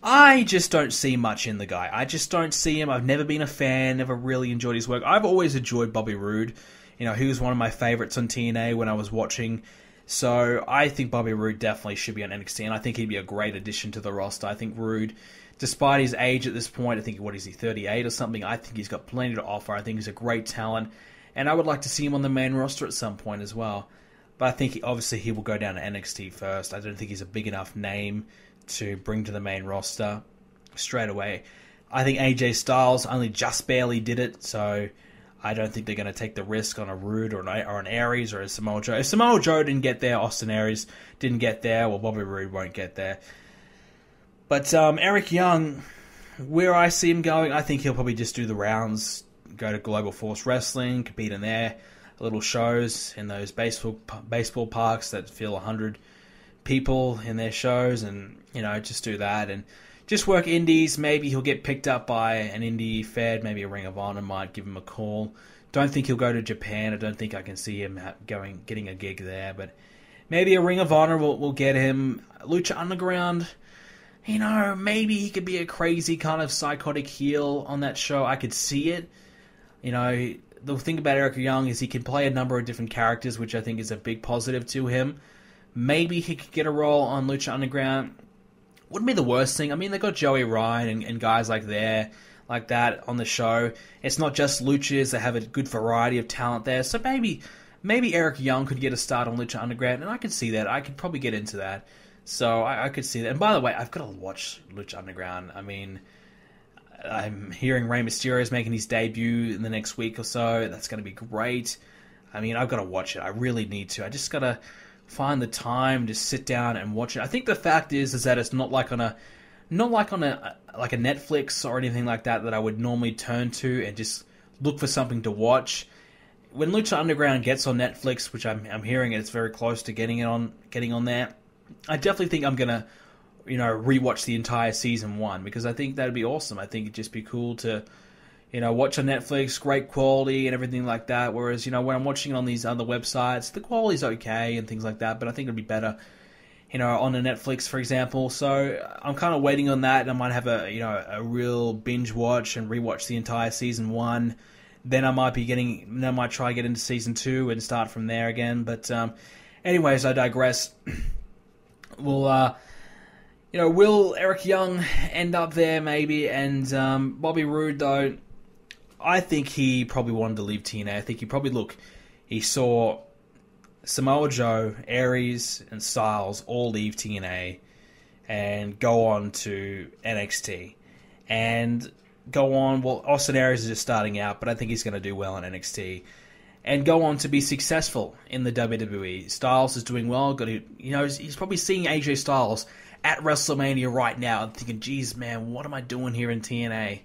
I just don't see much in the guy. I just don't see him. I've never been a fan, never really enjoyed his work. I've always enjoyed Bobby Roode. He was one of my favorites on TNA when I was watching. So I think Bobby Roode definitely should be on NXT, and I think he'd be a great addition to the roster. I think Roode, despite his age at this point, I think, 38 or something? I think he's got plenty to offer. I think he's a great talent, and I would like to see him on the main roster at some point as well. But I think obviously he will go down to NXT first. I don't think he's a big enough name to bring to the main roster straight away. I think AJ Styles only just barely did it, so I don't think they're going to take the risk on a Roode or an Aries or a Samoa Joe. If Samoa Joe didn't get there, Austin Aries didn't get there, well, Bobby Roode won't get there. But Eric Young, where I see him going, I think he'll probably just do the rounds, go to Global Force Wrestling, compete in their little shows in those baseball parks that fill 100 people in their shows, and just do that. And just work indies. Maybe he'll get picked up by an indie fed. Maybe a Ring of Honor might give him a call. Don't think he'll go to Japan. I don't think I can see him getting a gig there. But maybe a Ring of Honor will get him. Lucha Underground, maybe he could be a crazy kind of psychotic heel on that show. I could see it. The thing about Eric Young is he can play a number of different characters, which I think is a big positive to him. Maybe he could get a role on Lucha Underground. Wouldn't be the worst thing. I mean, they got Joey Ryan and guys like that on the show. It's not just luchas. They have a good variety of talent there. So maybe Eric Young could get a start on Lucha Underground, and I could see that. I could probably get into that. So I could see that. And by the way, I've got to watch Lucha Underground. I mean, I'm hearing Rey Mysterio is making his debut in the next week or so. That's going to be great. I mean, I've got to watch it. I really need to. I just got to find the time to sit down and watch it. I think the fact is that it's not like on a Netflix or anything like that I would normally turn to and just look for something to watch. When Lucha Underground gets on Netflix, which I'm hearing it's very close to getting on there, I definitely think I'm gonna rewatch the entire season 1 because I think that'd be awesome. I think it'd just be cool to watch on Netflix, great quality and everything like that. Whereas, when I'm watching it on these other websites, the quality's okay and things like that, but I think it'd be better, on a Netflix, for example. So I'm kind of waiting on that, and I might have a real binge watch and rewatch the entire season 1. Then I might try to get into season 2 and start from there again. But anyways, I digress. Will Eric Young end up there maybe? And Bobby Roode, though, I think he probably wanted to leave TNA. I think he saw Samoa Joe, Aries, and Styles all leave TNA and go on to NXT. And go on, Austin Aries is just starting out, but I think he's going to do well in NXT. And go on to be successful in the WWE. Styles is doing well. He's probably seeing AJ Styles at WrestleMania right now and thinking, geez, man, what am I doing here in TNA?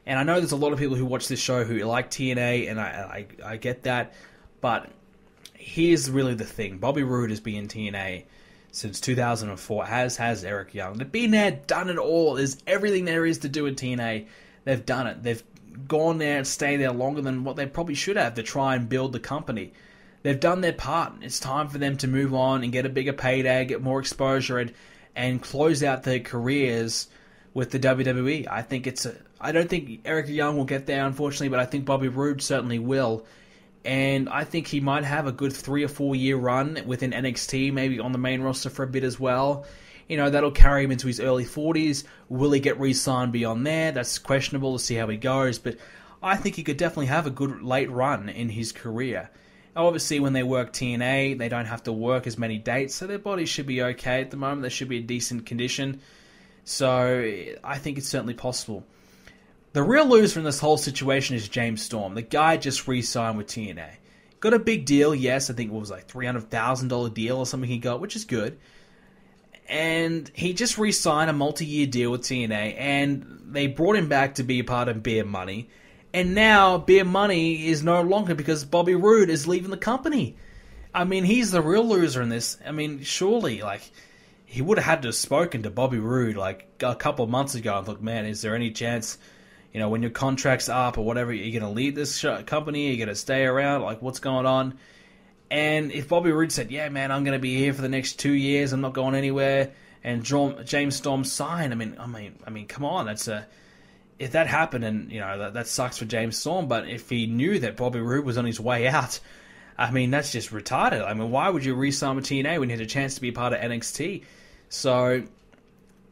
And I know there's a lot of people who watch this show who like TNA, and I get that. But here's really the thing. Bobby Roode has been in TNA since 2004, as has Eric Young. They've been there, done it all. There's everything there is to do in TNA. They've done it. They've gone there and stayed there longer than what they probably should have to try and build the company. They've done their part. It's time for them to move on and get a bigger payday, get more exposure, and close out their careers with the WWE. I don't think Eric Young will get there, unfortunately, but I think Bobby Roode certainly will. And I think he might have a good 3 or 4 year run within NXT, maybe on the main roster for a bit as well. That'll carry him into his early 40s. Will he get re-signed beyond there? That's questionable to see how he goes, but I think he could definitely have a good late run in his career. Obviously, when they work TNA, they don't have to work as many dates, so their bodies should be okay at the moment. They should be in decent condition. So I think it's certainly possible. The real loser in this whole situation is James Storm. The guy just re-signed with TNA. Got a big deal, yes. I think it was like $300,000 deal or something he got, which is good. And he just re-signed a multi-year deal with TNA, and they brought him back to be a part of Beer Money. And now Beer Money is no longer because Bobby Roode is leaving the company. I mean, he's the real loser in this. I mean, surely, he would have had to have spoken to Bobby Roode, a couple of months ago and thought, man, is there any chance, when your contract's up or whatever, you're going to leave this company, you're going to stay around, what's going on? And if Bobby Roode said, yeah, man, I'm going to be here for the next 2 years, I'm not going anywhere, and James Storm signed, I mean, come on, if that happened, and that sucks for James Storm, but if he knew that Bobby Roode was on his way out, that's just retarded. Why would you re-sign with TNA when you had a chance to be a part of NXT? So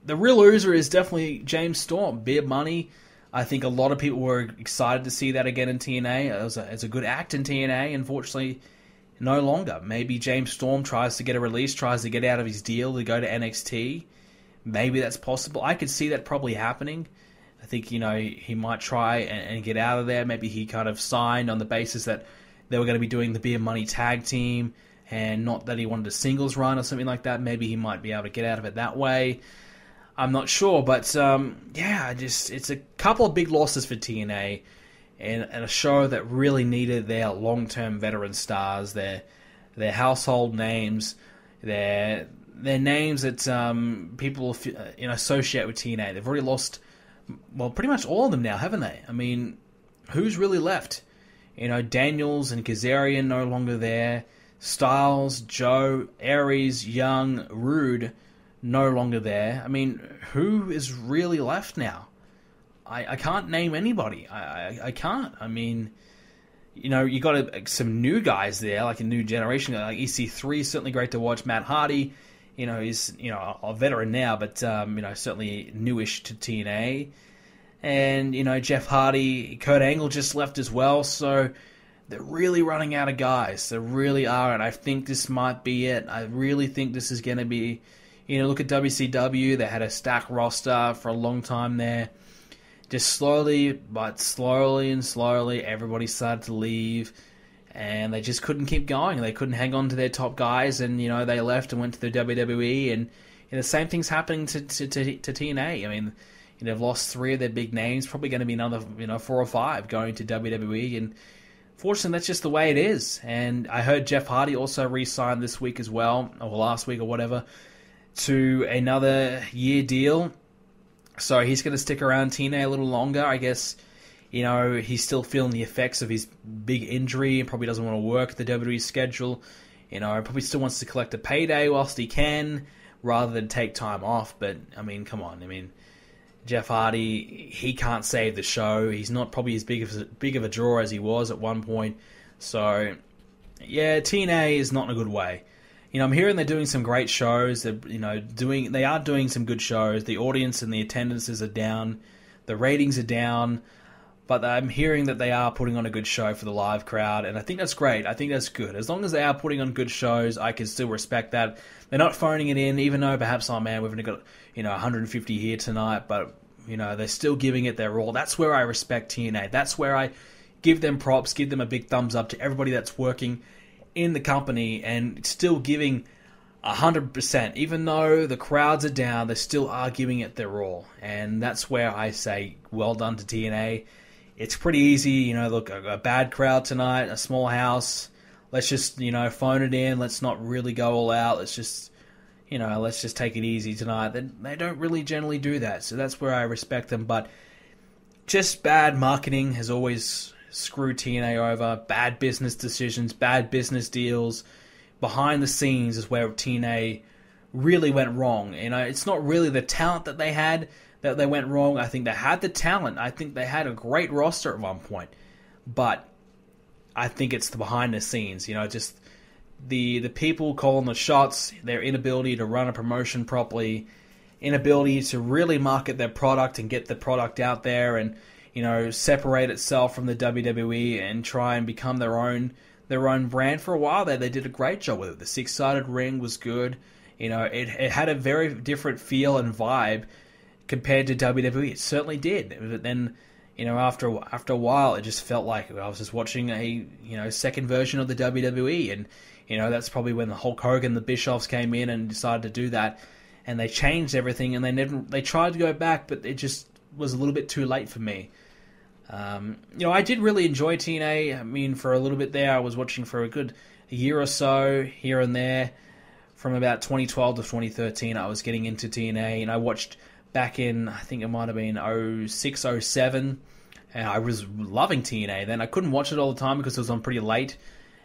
the real loser is definitely James Storm. Beer Money. I think a lot of people were excited to see that again in TNA. It's a good act in TNA. Unfortunately, no longer. Maybe James Storm tries to get a release, tries to get out of his deal to go to NXT. Maybe that's possible. I could see that probably happening. I think, he might try and get out of there. Maybe he kind of signed on the basis that they were going to be doing the Beer Money tag team and not that he wanted a singles run or something like that. Maybe he might be able to get out of it that way. I'm not sure, but it's a couple of big losses for TNA and a show that really needed their long-term veteran stars, their household names, their they're names that people associate with TNA. They've already lost, well, pretty much all of them now, haven't they? I mean, who's really left? Daniels and Kazarian no longer there. Styles, Joe, Aries, Young, Roode no longer there. I mean, who is really left now? I can't name anybody. I can't. I mean, you got some new guys there, like a new generation. Like EC3 is certainly great to watch. Matt Hardy, he's a veteran now, but certainly newish to TNA. And Jeff Hardy, Kurt Angle just left as well. So they're really running out of guys. They really are, and I think this might be it. I really think this is going to be. Look at WCW. They had a stacked roster for a long time there. Just slowly, everybody started to leave, and they just couldn't keep going. They couldn't hang on to their top guys, and they left and went to the WWE. And the same thing's happening to TNA. I mean, they've lost 3 of their big names. Probably going to be another 4 or 5 going to WWE, and fortunately, that's just the way it is. And I heard Jeff Hardy also re-signed this week as well, or last week or whatever, to another year deal. So he's going to stick around TNA a little longer. I guess, he's still feeling the effects of his big injury and probably doesn't want to work the WWE schedule. Probably still wants to collect a payday whilst he can rather than take time off. But, I mean, come on. I mean, Jeff Hardy, he can't save the show. He's not probably as big of a draw as he was at one point. So, yeah, TNA is not in a good way. I'm hearing they're doing some great shows. They are doing some good shows. The audience and the attendances are down. The ratings are down. But I'm hearing that they are putting on a good show for the live crowd, and I think that's great. I think that's good. As long as they are putting on good shows, I can still respect that. They're not phoning it in, even though perhaps, oh man, we've only got 150 here tonight, but they're still giving it their all. That's where I respect TNA. That's where I give them props, give them a big thumbs up to everybody that's working in the company and still giving 100%. Even though the crowds are down, they still are giving it their all. And that's where I say, well done to TNA. It's pretty easy, look, a bad crowd tonight, a small house. Let's just, phone it in. Let's not really go all out. Let's just take it easy tonight. They don't really generally do that. So that's where I respect them. But just bad marketing has always screwed TNA over. Bad business decisions, bad business deals. Behind the scenes is where TNA really went wrong. It's not really the talent that they had that they went wrong. I think they had the talent. I think they had a great roster at one point. But I think it's the behind the scenes. Just the people calling the shots, their inability to run a promotion properly, inability to really market their product and get the product out there and separate itself from the WWE and try and become their own brand. For a while there, they did a great job with it. The 6-sided ring was good. It had a very different feel and vibe compared to WWE. It certainly did. But then, after a while, it just felt like I was just watching a second version of the WWE. And that's probably when the Hulk Hogan, the Bischoffs came in and decided to do that, and they changed everything. And they tried to go back, but it just was a little bit too late for me. I did really enjoy TNA. I mean, for a little bit there, I was watching for a year or so here and there. From about 2012 to 2013, I was getting into TNA, and I watched back in, I think it might have been 06, 07, and I was loving TNA then. I couldn't watch it all the time because it was on pretty late,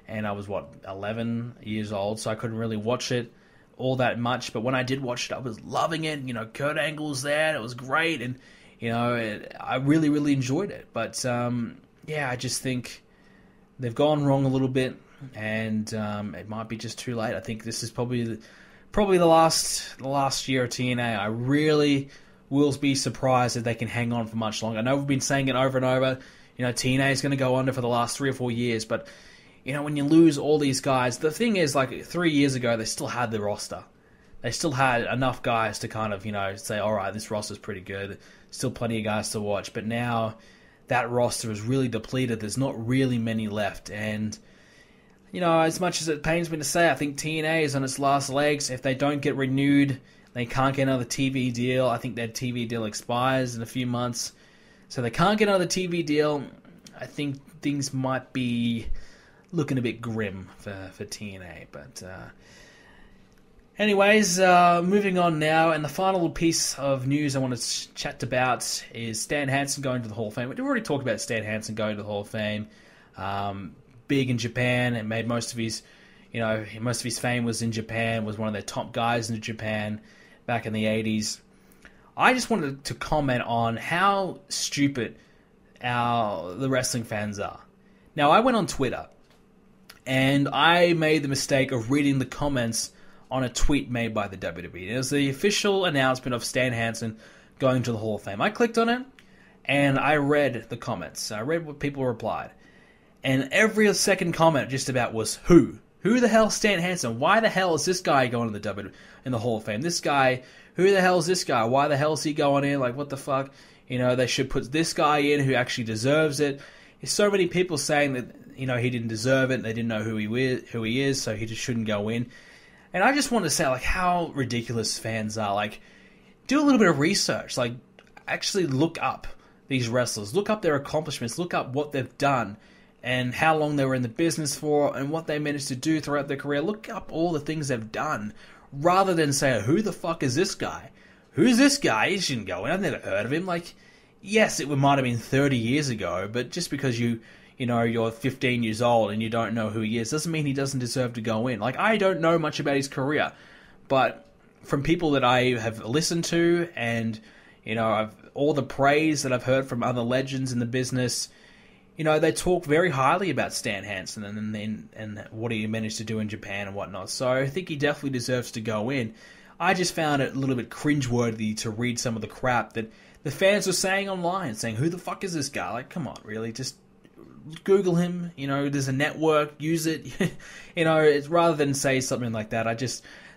and I was, 11 years old, so I couldn't really watch it all that much. But when I did watch it, I was loving it. Kurt Angle's there, it was great, and I really, really enjoyed it. But, I just think they've gone wrong a little bit, and it might be just too late. I think this is probably the last year of TNA. I really will be surprised if they can hang on for much longer. I know we've been saying it over and over. TNA is going to go under for the last 3 or 4 years, but when you lose all these guys, the thing is, 3 years ago, they still had the roster. They still had enough guys to kind of, say, all right, this roster's pretty good. Still plenty of guys to watch. But now that roster is really depleted. There's not really many left. And, as much as it pains me to say, I think TNA is on its last legs. If they don't get renewed, they can't get another TV deal. I think their TV deal expires in a few months. So they can't get another TV deal. I think things might be looking a bit grim for TNA. But Anyways, moving on now, and the final piece of news I want to chat about is Stan Hansen going to the Hall of Fame. We've already talked about Stan Hansen going to the Hall of Fame. Big in Japan, and made most of his fame was in Japan. Was one of their top guys in Japan back in the 80s. I just wanted to comment on how stupid the wrestling fans are. Now, I went on Twitter, and I made the mistake of reading the comments on a tweet made by the WWE. It was the official announcement of Stan Hansen going to the Hall of Fame. I clicked on it, and I read the comments. I read what people replied. And every second comment just about was, who? Who the hell is Stan Hansen? Why the hell is this guy going to the WWE in the Hall of Fame? This guy, who the hell is this guy? Why the hell is he going in? Like, what the fuck? They should put this guy in who actually deserves it. There's so many people saying that, he didn't deserve it. They didn't know who he is, so he just shouldn't go in. And I just want to say, like, how ridiculous fans are. Like, do a little bit of research. Like, actually look up these wrestlers. Look up their accomplishments. Look up what they've done and how long they were in the business for and what they managed to do throughout their career. Look up all the things they've done rather than say, who the fuck is this guy? Who's this guy? He shouldn't go in. I've never heard of him. Like, yes, it might have been 30 years ago, but just because you're 15 years old and you don't know who he is doesn't mean he doesn't deserve to go in. Like, I don't know much about his career, but from people that I have listened to and, all the praise that I've heard from other legends in the business, they talk very highly about Stan Hansen and what he managed to do in Japan and whatnot. So I think he definitely deserves to go in. I just found it a little bit cringeworthy to read some of the crap that the fans were saying online, saying, who the fuck is this guy? Like, come on, really? Just Google him. There's a network. Use it. It's rather than say something like that.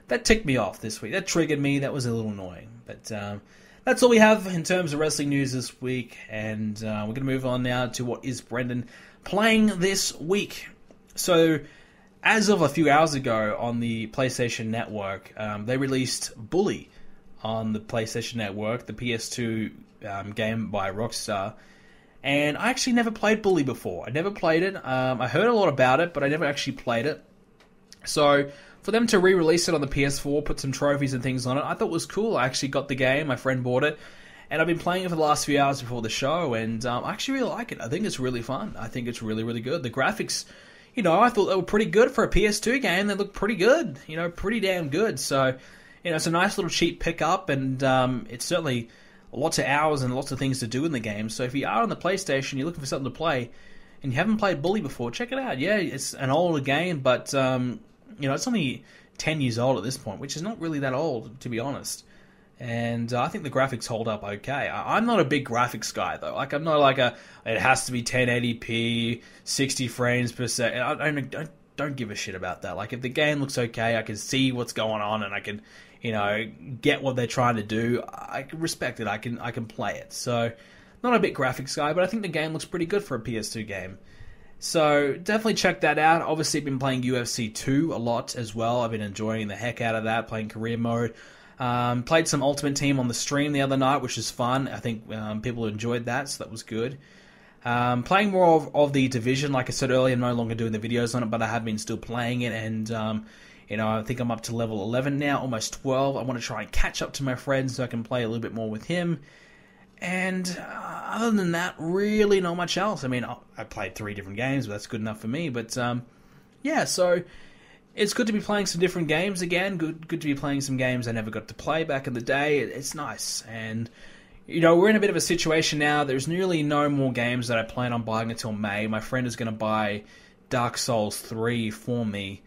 That ticked me off this week. That triggered me. That was a little annoying. But that's all we have in terms of wrestling news this week, and we're going to move on now to what is Brendan playing this week. So, as of a few hours ago on the PlayStation Network, they released Bully on the PlayStation Network, the PS2 game by Rockstar, and I actually never played Bully before. I never played it. I heard a lot about it, but I never actually played it. So, for them to re-release it on the PS4, put some trophies and things on it, I thought was cool. I actually got the game, my friend bought it, and I've been playing it for the last few hours before the show, and I actually really like it. I think it's really fun. I think it's really, really good. The graphics, I thought they were pretty good for a PS2 game. They look pretty good, pretty damn good. So, it's a nice little cheap pickup, and it's certainly lots of hours and lots of things to do in the game. So if you are on the PlayStation, you're looking for something to play, and you haven't played Bully before, check it out. Yeah, it's an older game, but it's only 10 years old at this point, which is not really that old, to be honest. And I think the graphics hold up okay. I'm not a big graphics guy, though. Like, I'm not like it has to be 1080p, 60 frames per second. I don't give a shit about that. Like, if the game looks okay, I can see what's going on, and I can, get what they're trying to do. I can respect it. I can play it. So, not a big graphics guy, but I think the game looks pretty good for a PS2 game. So, definitely check that out. Obviously, I've been playing UFC 2 a lot as well. I've been enjoying the heck out of that, playing career mode. Played some Ultimate Team on the stream the other night, which is fun. I think people enjoyed that, so that was good. Playing more of the Division, like I said earlier, I'm no longer doing the videos on it, but I have been still playing it, and I think I'm up to level 11 now, almost 12. I want to try and catch up to my friend so I can play a little bit more with him. And other than that, really not much else. I mean, I played 3 different games, but that's good enough for me. But yeah, so it's good to be playing some different games again. Good to be playing some games I never got to play back in the day. It's nice. And, we're in a bit of a situation now. There's nearly no more games that I plan on buying until May. My friend is going to buy Dark Souls 3 for me.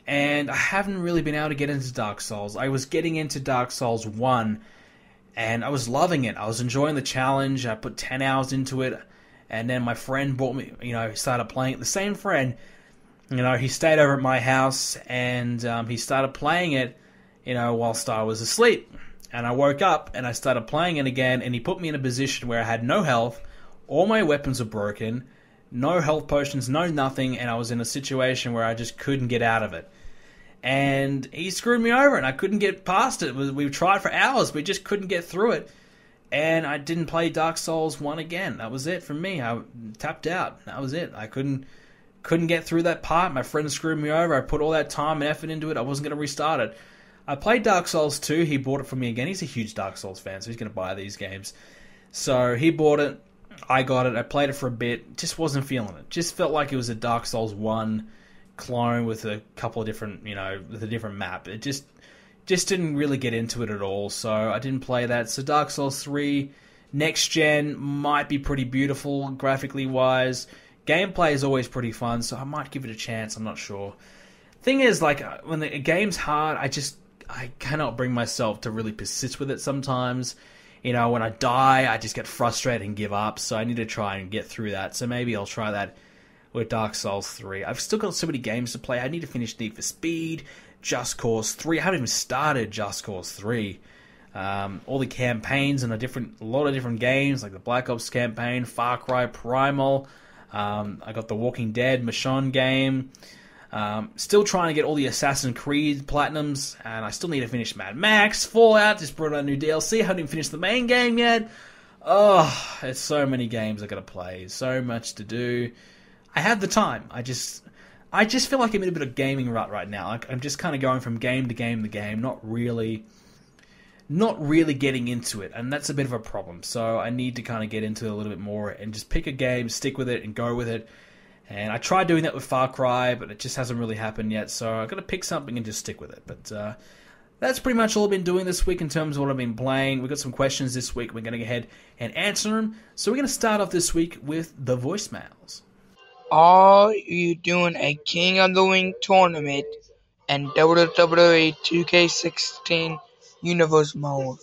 And I haven't really been able to get into Dark Souls. I was getting into Dark Souls 1, and I was loving it. I was enjoying the challenge. I put 10 hours into it. And then my friend bought me, started playing it. The same friend, he stayed over at my house, and he started playing it, whilst I was asleep. And I woke up, and I started playing it again, and he put me in a position where I had no health, all my weapons were broken, no health potions, no nothing, and I was in a situation where I just couldn't get out of it. And he screwed me over, and I couldn't get past it. We tried for hours, we just couldn't get through it. And I didn't play Dark Souls 1 again. That was it for me. I tapped out. That was it. I couldn't get through that part. My friend screwed me over. I put all that time and effort into it. I wasn't going to restart it. I played Dark Souls 2. He bought it for me again. He's a huge Dark Souls fan, so he's going to buy these games. So he bought it. I got it. I played it for a bit. Just wasn't feeling it. Just felt like it was a Dark Souls 1 clone with a couple of different, with a different map. It just didn't really get into it at all. So I didn't play that. So Dark Souls 3 next gen might be pretty beautiful graphically wise. Gameplay is always pretty fun, so I might give it a chance. I'm not sure. Thing is, like, when the game's hard, I cannot bring myself to really persist with it sometimes. When I die, I just get frustrated and give up, so I need to try and get through that. So maybe I'll try that with Dark Souls 3. I've still got so many games to play. I need to finish Need for Speed, Just Cause 3. I haven't even started Just Cause 3. All the campaigns and a lot of different games, like the Black Ops campaign, Far Cry Primal. I got the Walking Dead Michonne game. Still trying to get all the Assassin's Creed Platinums, and I still need to finish Mad Max. Fallout just brought out a new DLC. I haven't even finished the main game yet. Oh, there's so many games I gotta play. So much to do. I have the time. I just feel like I'm in a bit of gaming rut right now. Like, I'm just kind of going from game to game to game, not really getting into it, and that's a bit of a problem. So I need to kind of get into it a little bit more and just pick a game, stick with it, and go with it. And I tried doing that with Far Cry, but it just hasn't really happened yet. So I've got to pick something and just stick with it. But that's pretty much all I've been doing this week in terms of what I've been playing. We've got some questions this week. We're going to go ahead and answer them. So we're going to start off this week with the voicemails. Are you doing a King of the Ring tournament and WWE 2K16 Universe mode?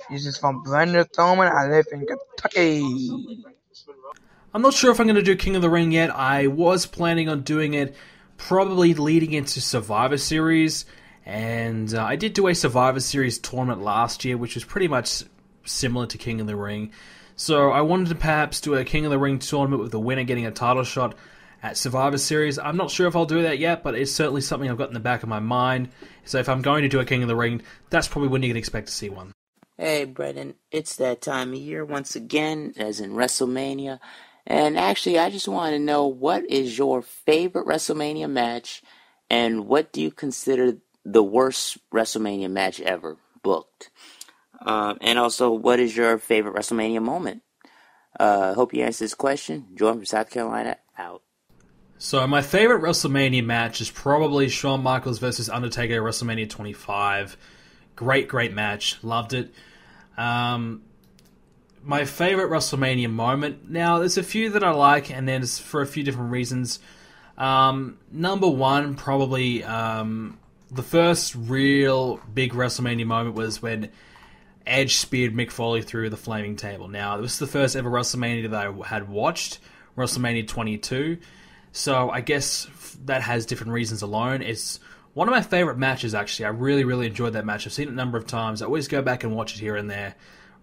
This is from Brendan Thoman. I live in Kentucky. I'm not sure if I'm going to do King of the Ring yet. I was planning on doing it probably leading into Survivor Series. And I did do a Survivor Series tournament last year, which was pretty much similar to King of the Ring. So I wanted to perhaps do a King of the Ring tournament with the winner getting a title shot at Survivor Series. I'm not sure if I'll do that yet, but it's certainly something I've got in the back of my mind. So if I'm going to do a King of the Ring, that's probably when you can expect to see one. Hey, Brendan, it's that time of year once again, as in Wrestlemania. And actually, I just want to know, what is your favorite WrestleMania match, and what do you consider the worst WrestleMania match ever booked? And also, what is your favorite WrestleMania moment? Hope you answer this question. Jordan from South Carolina, out. So my favorite WrestleMania match is probably Shawn Michaels versus Undertaker at WrestleMania 25. Great match. Loved it. My favorite WrestleMania moment. Now, there's a few that I like, and then it's for a few different reasons. Number one, probably the first real big WrestleMania moment was when Edge speared Mick Foley through the flaming table. Now, this is the first ever WrestleMania that I had watched, WrestleMania 22. So I guess that has different reasons alone. It's one of my favorite matches, actually. I really enjoyed that match. I've seen it a number of times. I always go back and watch it here and there.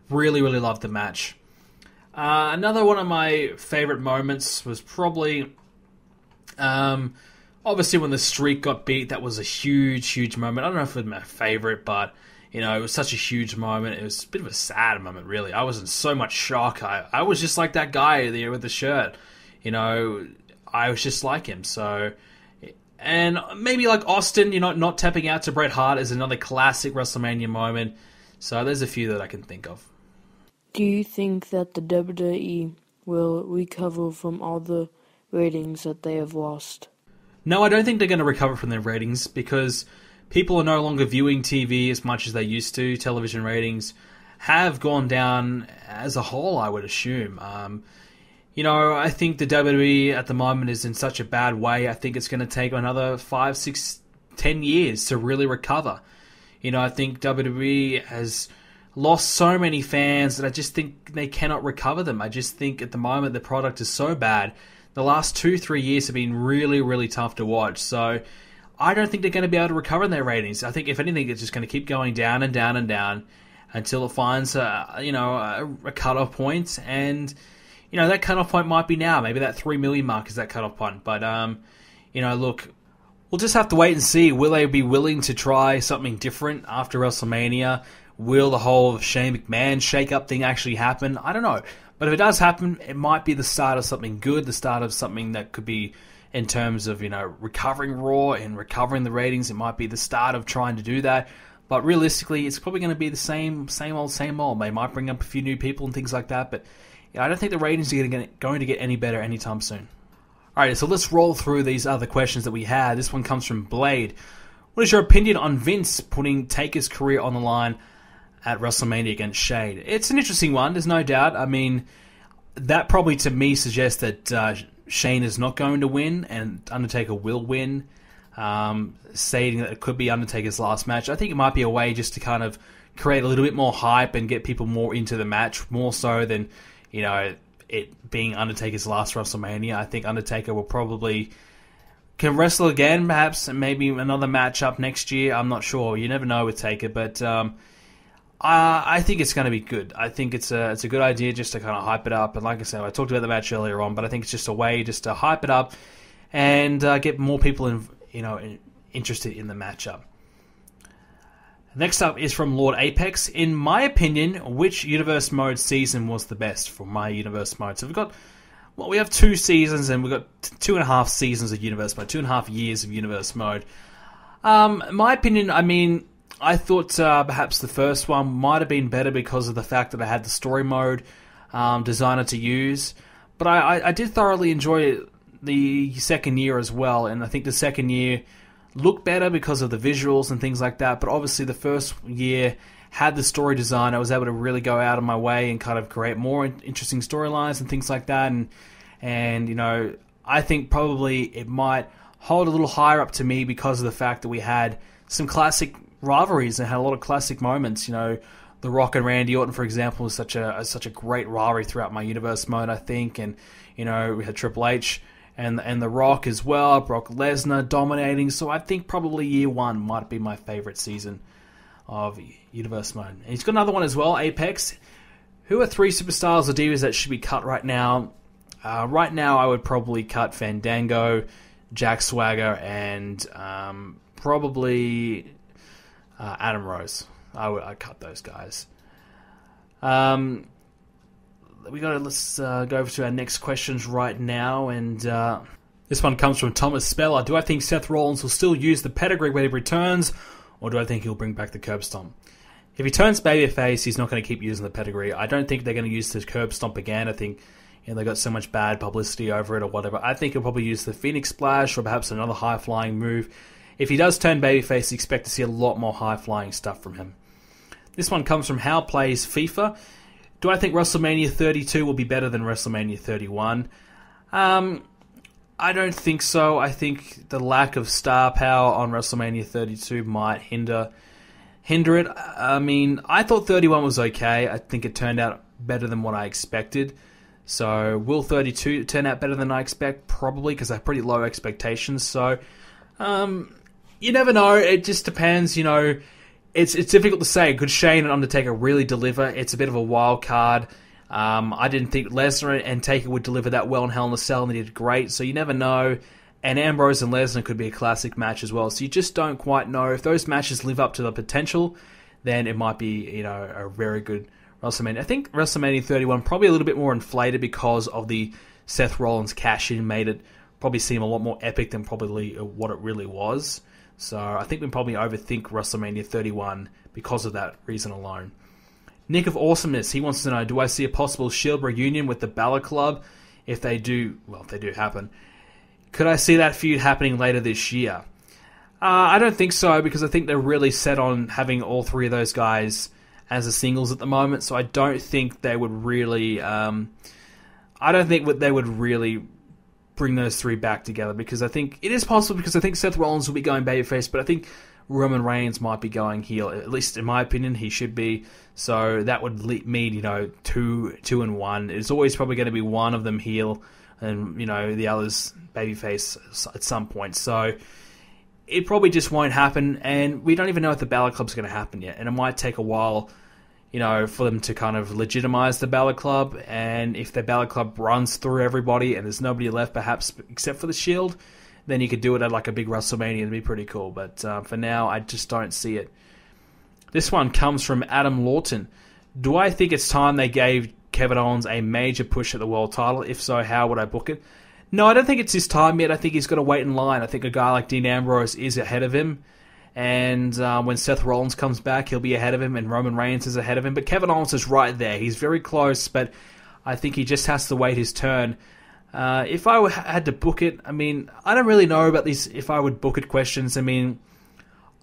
Really loved the match. Another one of my favorite moments was probably, obviously when the Streak got beat. That was a huge moment. I don't know if it was my favorite, but it was such a huge moment. It was a bit of a sad moment, really. I was in so much shock. I was just like that guy there with the shirt. I was just like him. So, and maybe like Austin, not tapping out to Bret Hart is another classic WrestleMania moment. So there's a few that I can think of. Do you think that the WWE will recover from all the ratings that they have lost? No, I don't think they're going to recover from their ratings, because people are no longer viewing TV as much as they used to. Television ratings have gone down as a whole, I would assume. I think the WWE at the moment is in such a bad way. I think it's going to take another 5, 6, 10 years to really recover. I think WWE has lost so many fans that I just think they cannot recover them. I just think at the moment the product is so bad. The last 2-3 years have been really tough to watch. So I don't think they're going to be able to recover their ratings. I think if anything, it's just going to keep going down and down until it finds a cutoff point. And that cutoff point might be now. Maybe that 3 million mark is that cutoff point. But look, we'll just have to wait and see. Will they be willing to try something different after WrestleMania? Will the whole Shane McMahon shake-up thing actually happen? I don't know. But if it does happen, it might be the start of something good, the start of something that could be in terms of, recovering Raw and recovering the ratings. It might be the start of trying to do that. But realistically, it's probably going to be the same old. They might bring up a few new people and things like that, but I don't think the ratings are going to get any better anytime soon. Alright, so let's roll through these other questions that we had. This one comes from Blade. What is your opinion on Vince putting Taker's career on the line at WrestleMania against Shane? It's an interesting one, there's no doubt. I mean, that probably to me suggests that Shane is not going to win and Undertaker will win, stating that it could be Undertaker's last match. I think it might be a way just to kind of create a little bit more hype and get people more into the match, more so than, it being Undertaker's last WrestleMania. I think Undertaker will probably can wrestle again, perhaps, and maybe another match up next year. I'm not sure. You never know with Taker, but I think it's going to be good. I think it's a good idea just to kind of hype it up. And like I said, I talked about the match earlier on, but I think it's just a way just to hype it up and get more people interested in the matchup. Next up is from Lord Apex. In my opinion, which Universe Mode season was the best for my Universe Mode? So we have 2 seasons and we've got 2.5 seasons of Universe Mode, 2.5 years of Universe Mode. My opinion, I mean, I thought perhaps the first one might have been better because of the fact that I had the story mode designer to use. But I did thoroughly enjoy the second year as well, and I think the second year looked better because of the visuals and things like that. But obviously the first year had the story design. I was able to really go out of my way and kind of create more interesting storylines and things like that. And I think probably it might hold a little higher up to me because of the fact that we had some classic rivalries and had a lot of classic moments. The Rock and Randy Orton, for example, was such a great rivalry throughout my Universe Mode, I think. And we had Triple H and The Rock as well, Brock Lesnar dominating. So I think probably year 1 might be my favorite season of Universe Mode. And he's got another one as well, Apex. Who are 3 superstars or divas that should be cut right now? Right now, I would probably cut Fandango, Jack Swagger, and probably Adam Rose. I'd cut those guys. Let's go over to our next questions right now, and this one comes from Thomas Speller. Do I think Seth Rollins will still use the pedigree when he returns, or do I think he'll bring back the curb stomp? If he turns babyface, he's not going to keep using the pedigree. I don't think they're going to use the curb stomp again. I think they got so much bad publicity over it or whatever. I think he'll probably use the Phoenix Splash or perhaps another high-flying move. If he does turn babyface, expect to see a lot more high-flying stuff from him. This one comes from How Plays FIFA. Do I think WrestleMania 32 will be better than WrestleMania 31? I don't think so. I think the lack of star power on WrestleMania 32 might hinder it. I mean, I thought 31 was okay. I think it turned out better than what I expected. So will 32 turn out better than I expect? Probably, because I have pretty low expectations. So you never know. It just depends, It's difficult to say. Could Shane and Undertaker really deliver? It's a bit of a wild card. I didn't think Lesnar and Taker would deliver that well in Hell in a Cell, and they did great, so you never know. And Ambrose and Lesnar could be a classic match as well, so you just don't quite know. If those matches live up to the potential, then it might be a very good WrestleMania. I think WrestleMania 31 probably a little bit more inflated because of the Seth Rollins cash-in, made it probably seem a lot more epic than probably what it really was. So I think we probably overthink WrestleMania 31 because of that reason alone. Nick of Awesomeness, he wants to know, do I see a possible Shield reunion with the Balor Club? If they do happen. Could I see that feud happening later this year? I don't think so, because I think they're really set on having all 3 of those guys as the singles at the moment, so I don't think they would really... bring those 3 back together, because I think it is possible, because I think Seth Rollins will be going babyface, but I think Roman Reigns might be going heel. At least in my opinion, he should be. So that would mean 2 and 1. It's always probably going to be one of them heel, and the others babyface at some point. So it probably just won't happen, and we don't even know if the Balor Club's going to happen yet, and it might take a while. For them to kind of legitimize the Balor Club, and if the Balor Club runs through everybody and there's nobody left perhaps except for the Shield, then you could do it at like a big WrestleMania. It'd be pretty cool, but for now I just don't see it. This one comes from Adam Lawton. Do I think it's time they gave Kevin Owens a major push at the world title? If so, how would I book it? No, I don't think it's his time yet. I think he's got to wait in line. I think a guy like Dean Ambrose is ahead of him. And when Seth Rollins comes back, he'll be ahead of him, and Roman Reigns is ahead of him. But Kevin Owens is right there. He's very close, but I think he just has to wait his turn. If I had to book it, I mean, I don't really know about these if I would book it questions. I mean,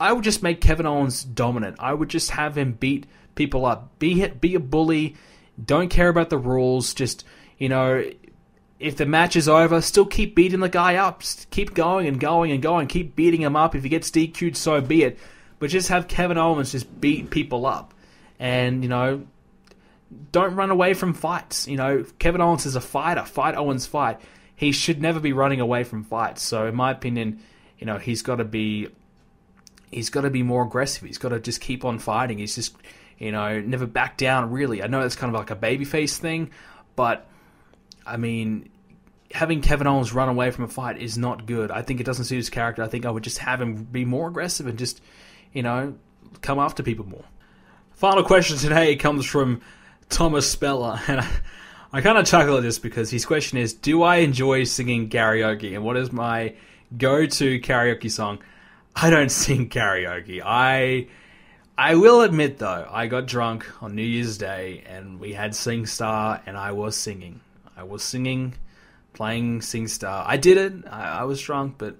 I would just make Kevin Owens dominant. I would just have him beat people up. Be a bully. Don't care about the rules. Just, if the match is over, still keep beating the guy up. Just keep going and going and going. Keep beating him up. If he gets DQ'd, so be it. But just have Kevin Owens just beat people up. And, don't run away from fights. Kevin Owens is a fighter. Fight Owens, fight. He should never be running away from fights. So, in my opinion, he's got to be more aggressive. He's got to just keep on fighting. He's just, never back down, really. I know it's kind of like a babyface thing, but, I mean, having Kevin Owens run away from a fight is not good. I think it doesn't suit his character. I think I would just have him be more aggressive and just, come after people more. Final question today comes from Thomas Speller, and I kind of chuckle at this because his question is, do I enjoy singing karaoke, and what is my go-to karaoke song? I don't sing karaoke. I will admit, though, I got drunk on New Year's Day, and we had SingStar, and I was singing. Playing SingStar. I did it. I was drunk, but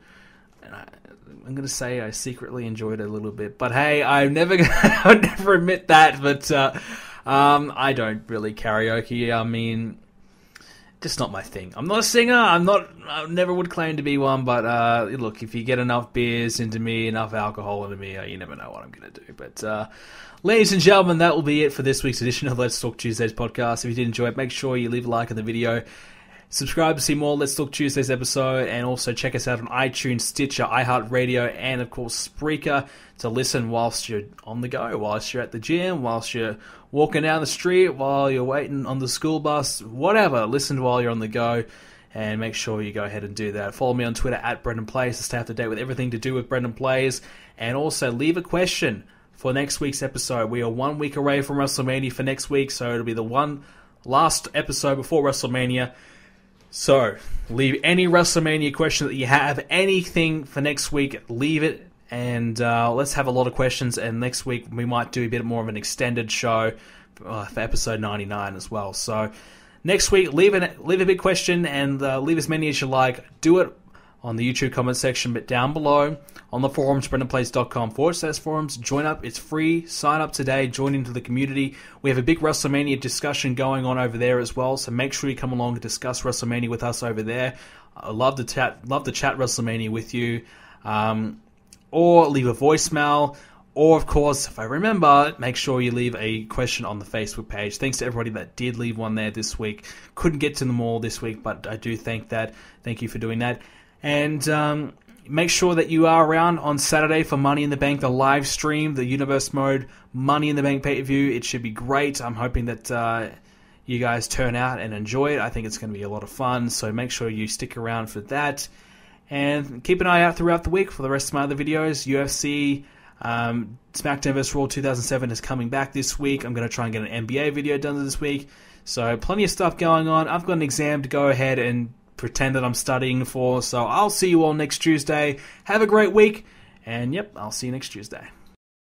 I'm going to say I secretly enjoyed it a little bit. But hey, I would never admit that, but I don't really karaoke. I mean, just not my thing. I'm not a singer. I never would claim to be one, but look, if you get enough beers into me, enough alcohol into me, you never know what I'm going to do. But ladies and gentlemen, that will be it for this week's edition of Let's Talk Tuesdays podcast. If you did enjoy it, make sure you leave a like on the video. Subscribe to see more Let's Talk Tuesdays episode, and also check us out on iTunes, Stitcher, iHeartRadio, and of course Spreaker to listen whilst you're on the go, whilst you're at the gym, whilst you're walking down the street, while you're waiting on the school bus, whatever. Listen while you're on the go, and make sure you go ahead and do that. Follow me on Twitter at BrendenPlayz to stay up to date with everything to do with BrendenPlayz, and also leave a question for next week's episode. We are 1 week away from WrestleMania for next week, so it'll be the one last episode before WrestleMania. So, leave any WrestleMania question that you have, anything for next week, leave it, and let's have a lot of questions, and next week we might do a bit more of an extended show for episode 99 as well. So, next week, leave a big question, and leave as many as you like. Do it on the YouTube comment section, but down below on the forums, BrendenPlayz.com/forums. Join up. It's free. Sign up today. Join into the community. We have a big WrestleMania discussion going on over there as well, so make sure you come along and discuss WrestleMania with us over there. I love to chat WrestleMania with you. Or leave a voicemail. Or, of course, if I remember, make sure you leave a question on the Facebook page. Thanks to everybody that did leave one there this week. Couldn't get to them all this week, but I do thank you for doing that. And make sure that you are around on Saturday for Money in the Bank, the live stream, the Universe Mode Money in the Bank pay-per-view. It should be great. I'm hoping that you guys turn out and enjoy it. I think it's going to be a lot of fun, so make sure you stick around for that. And keep an eye out throughout the week for the rest of my other videos. UFC, SmackDown vs. Raw 2007 is coming back this week. I'm going to try and get an NBA video done this week. So plenty of stuff going on. I've got an exam to go ahead and pretend that I'm studying for. So I'll see you all next Tuesday. Have a great week. And yep, I'll see you next Tuesday.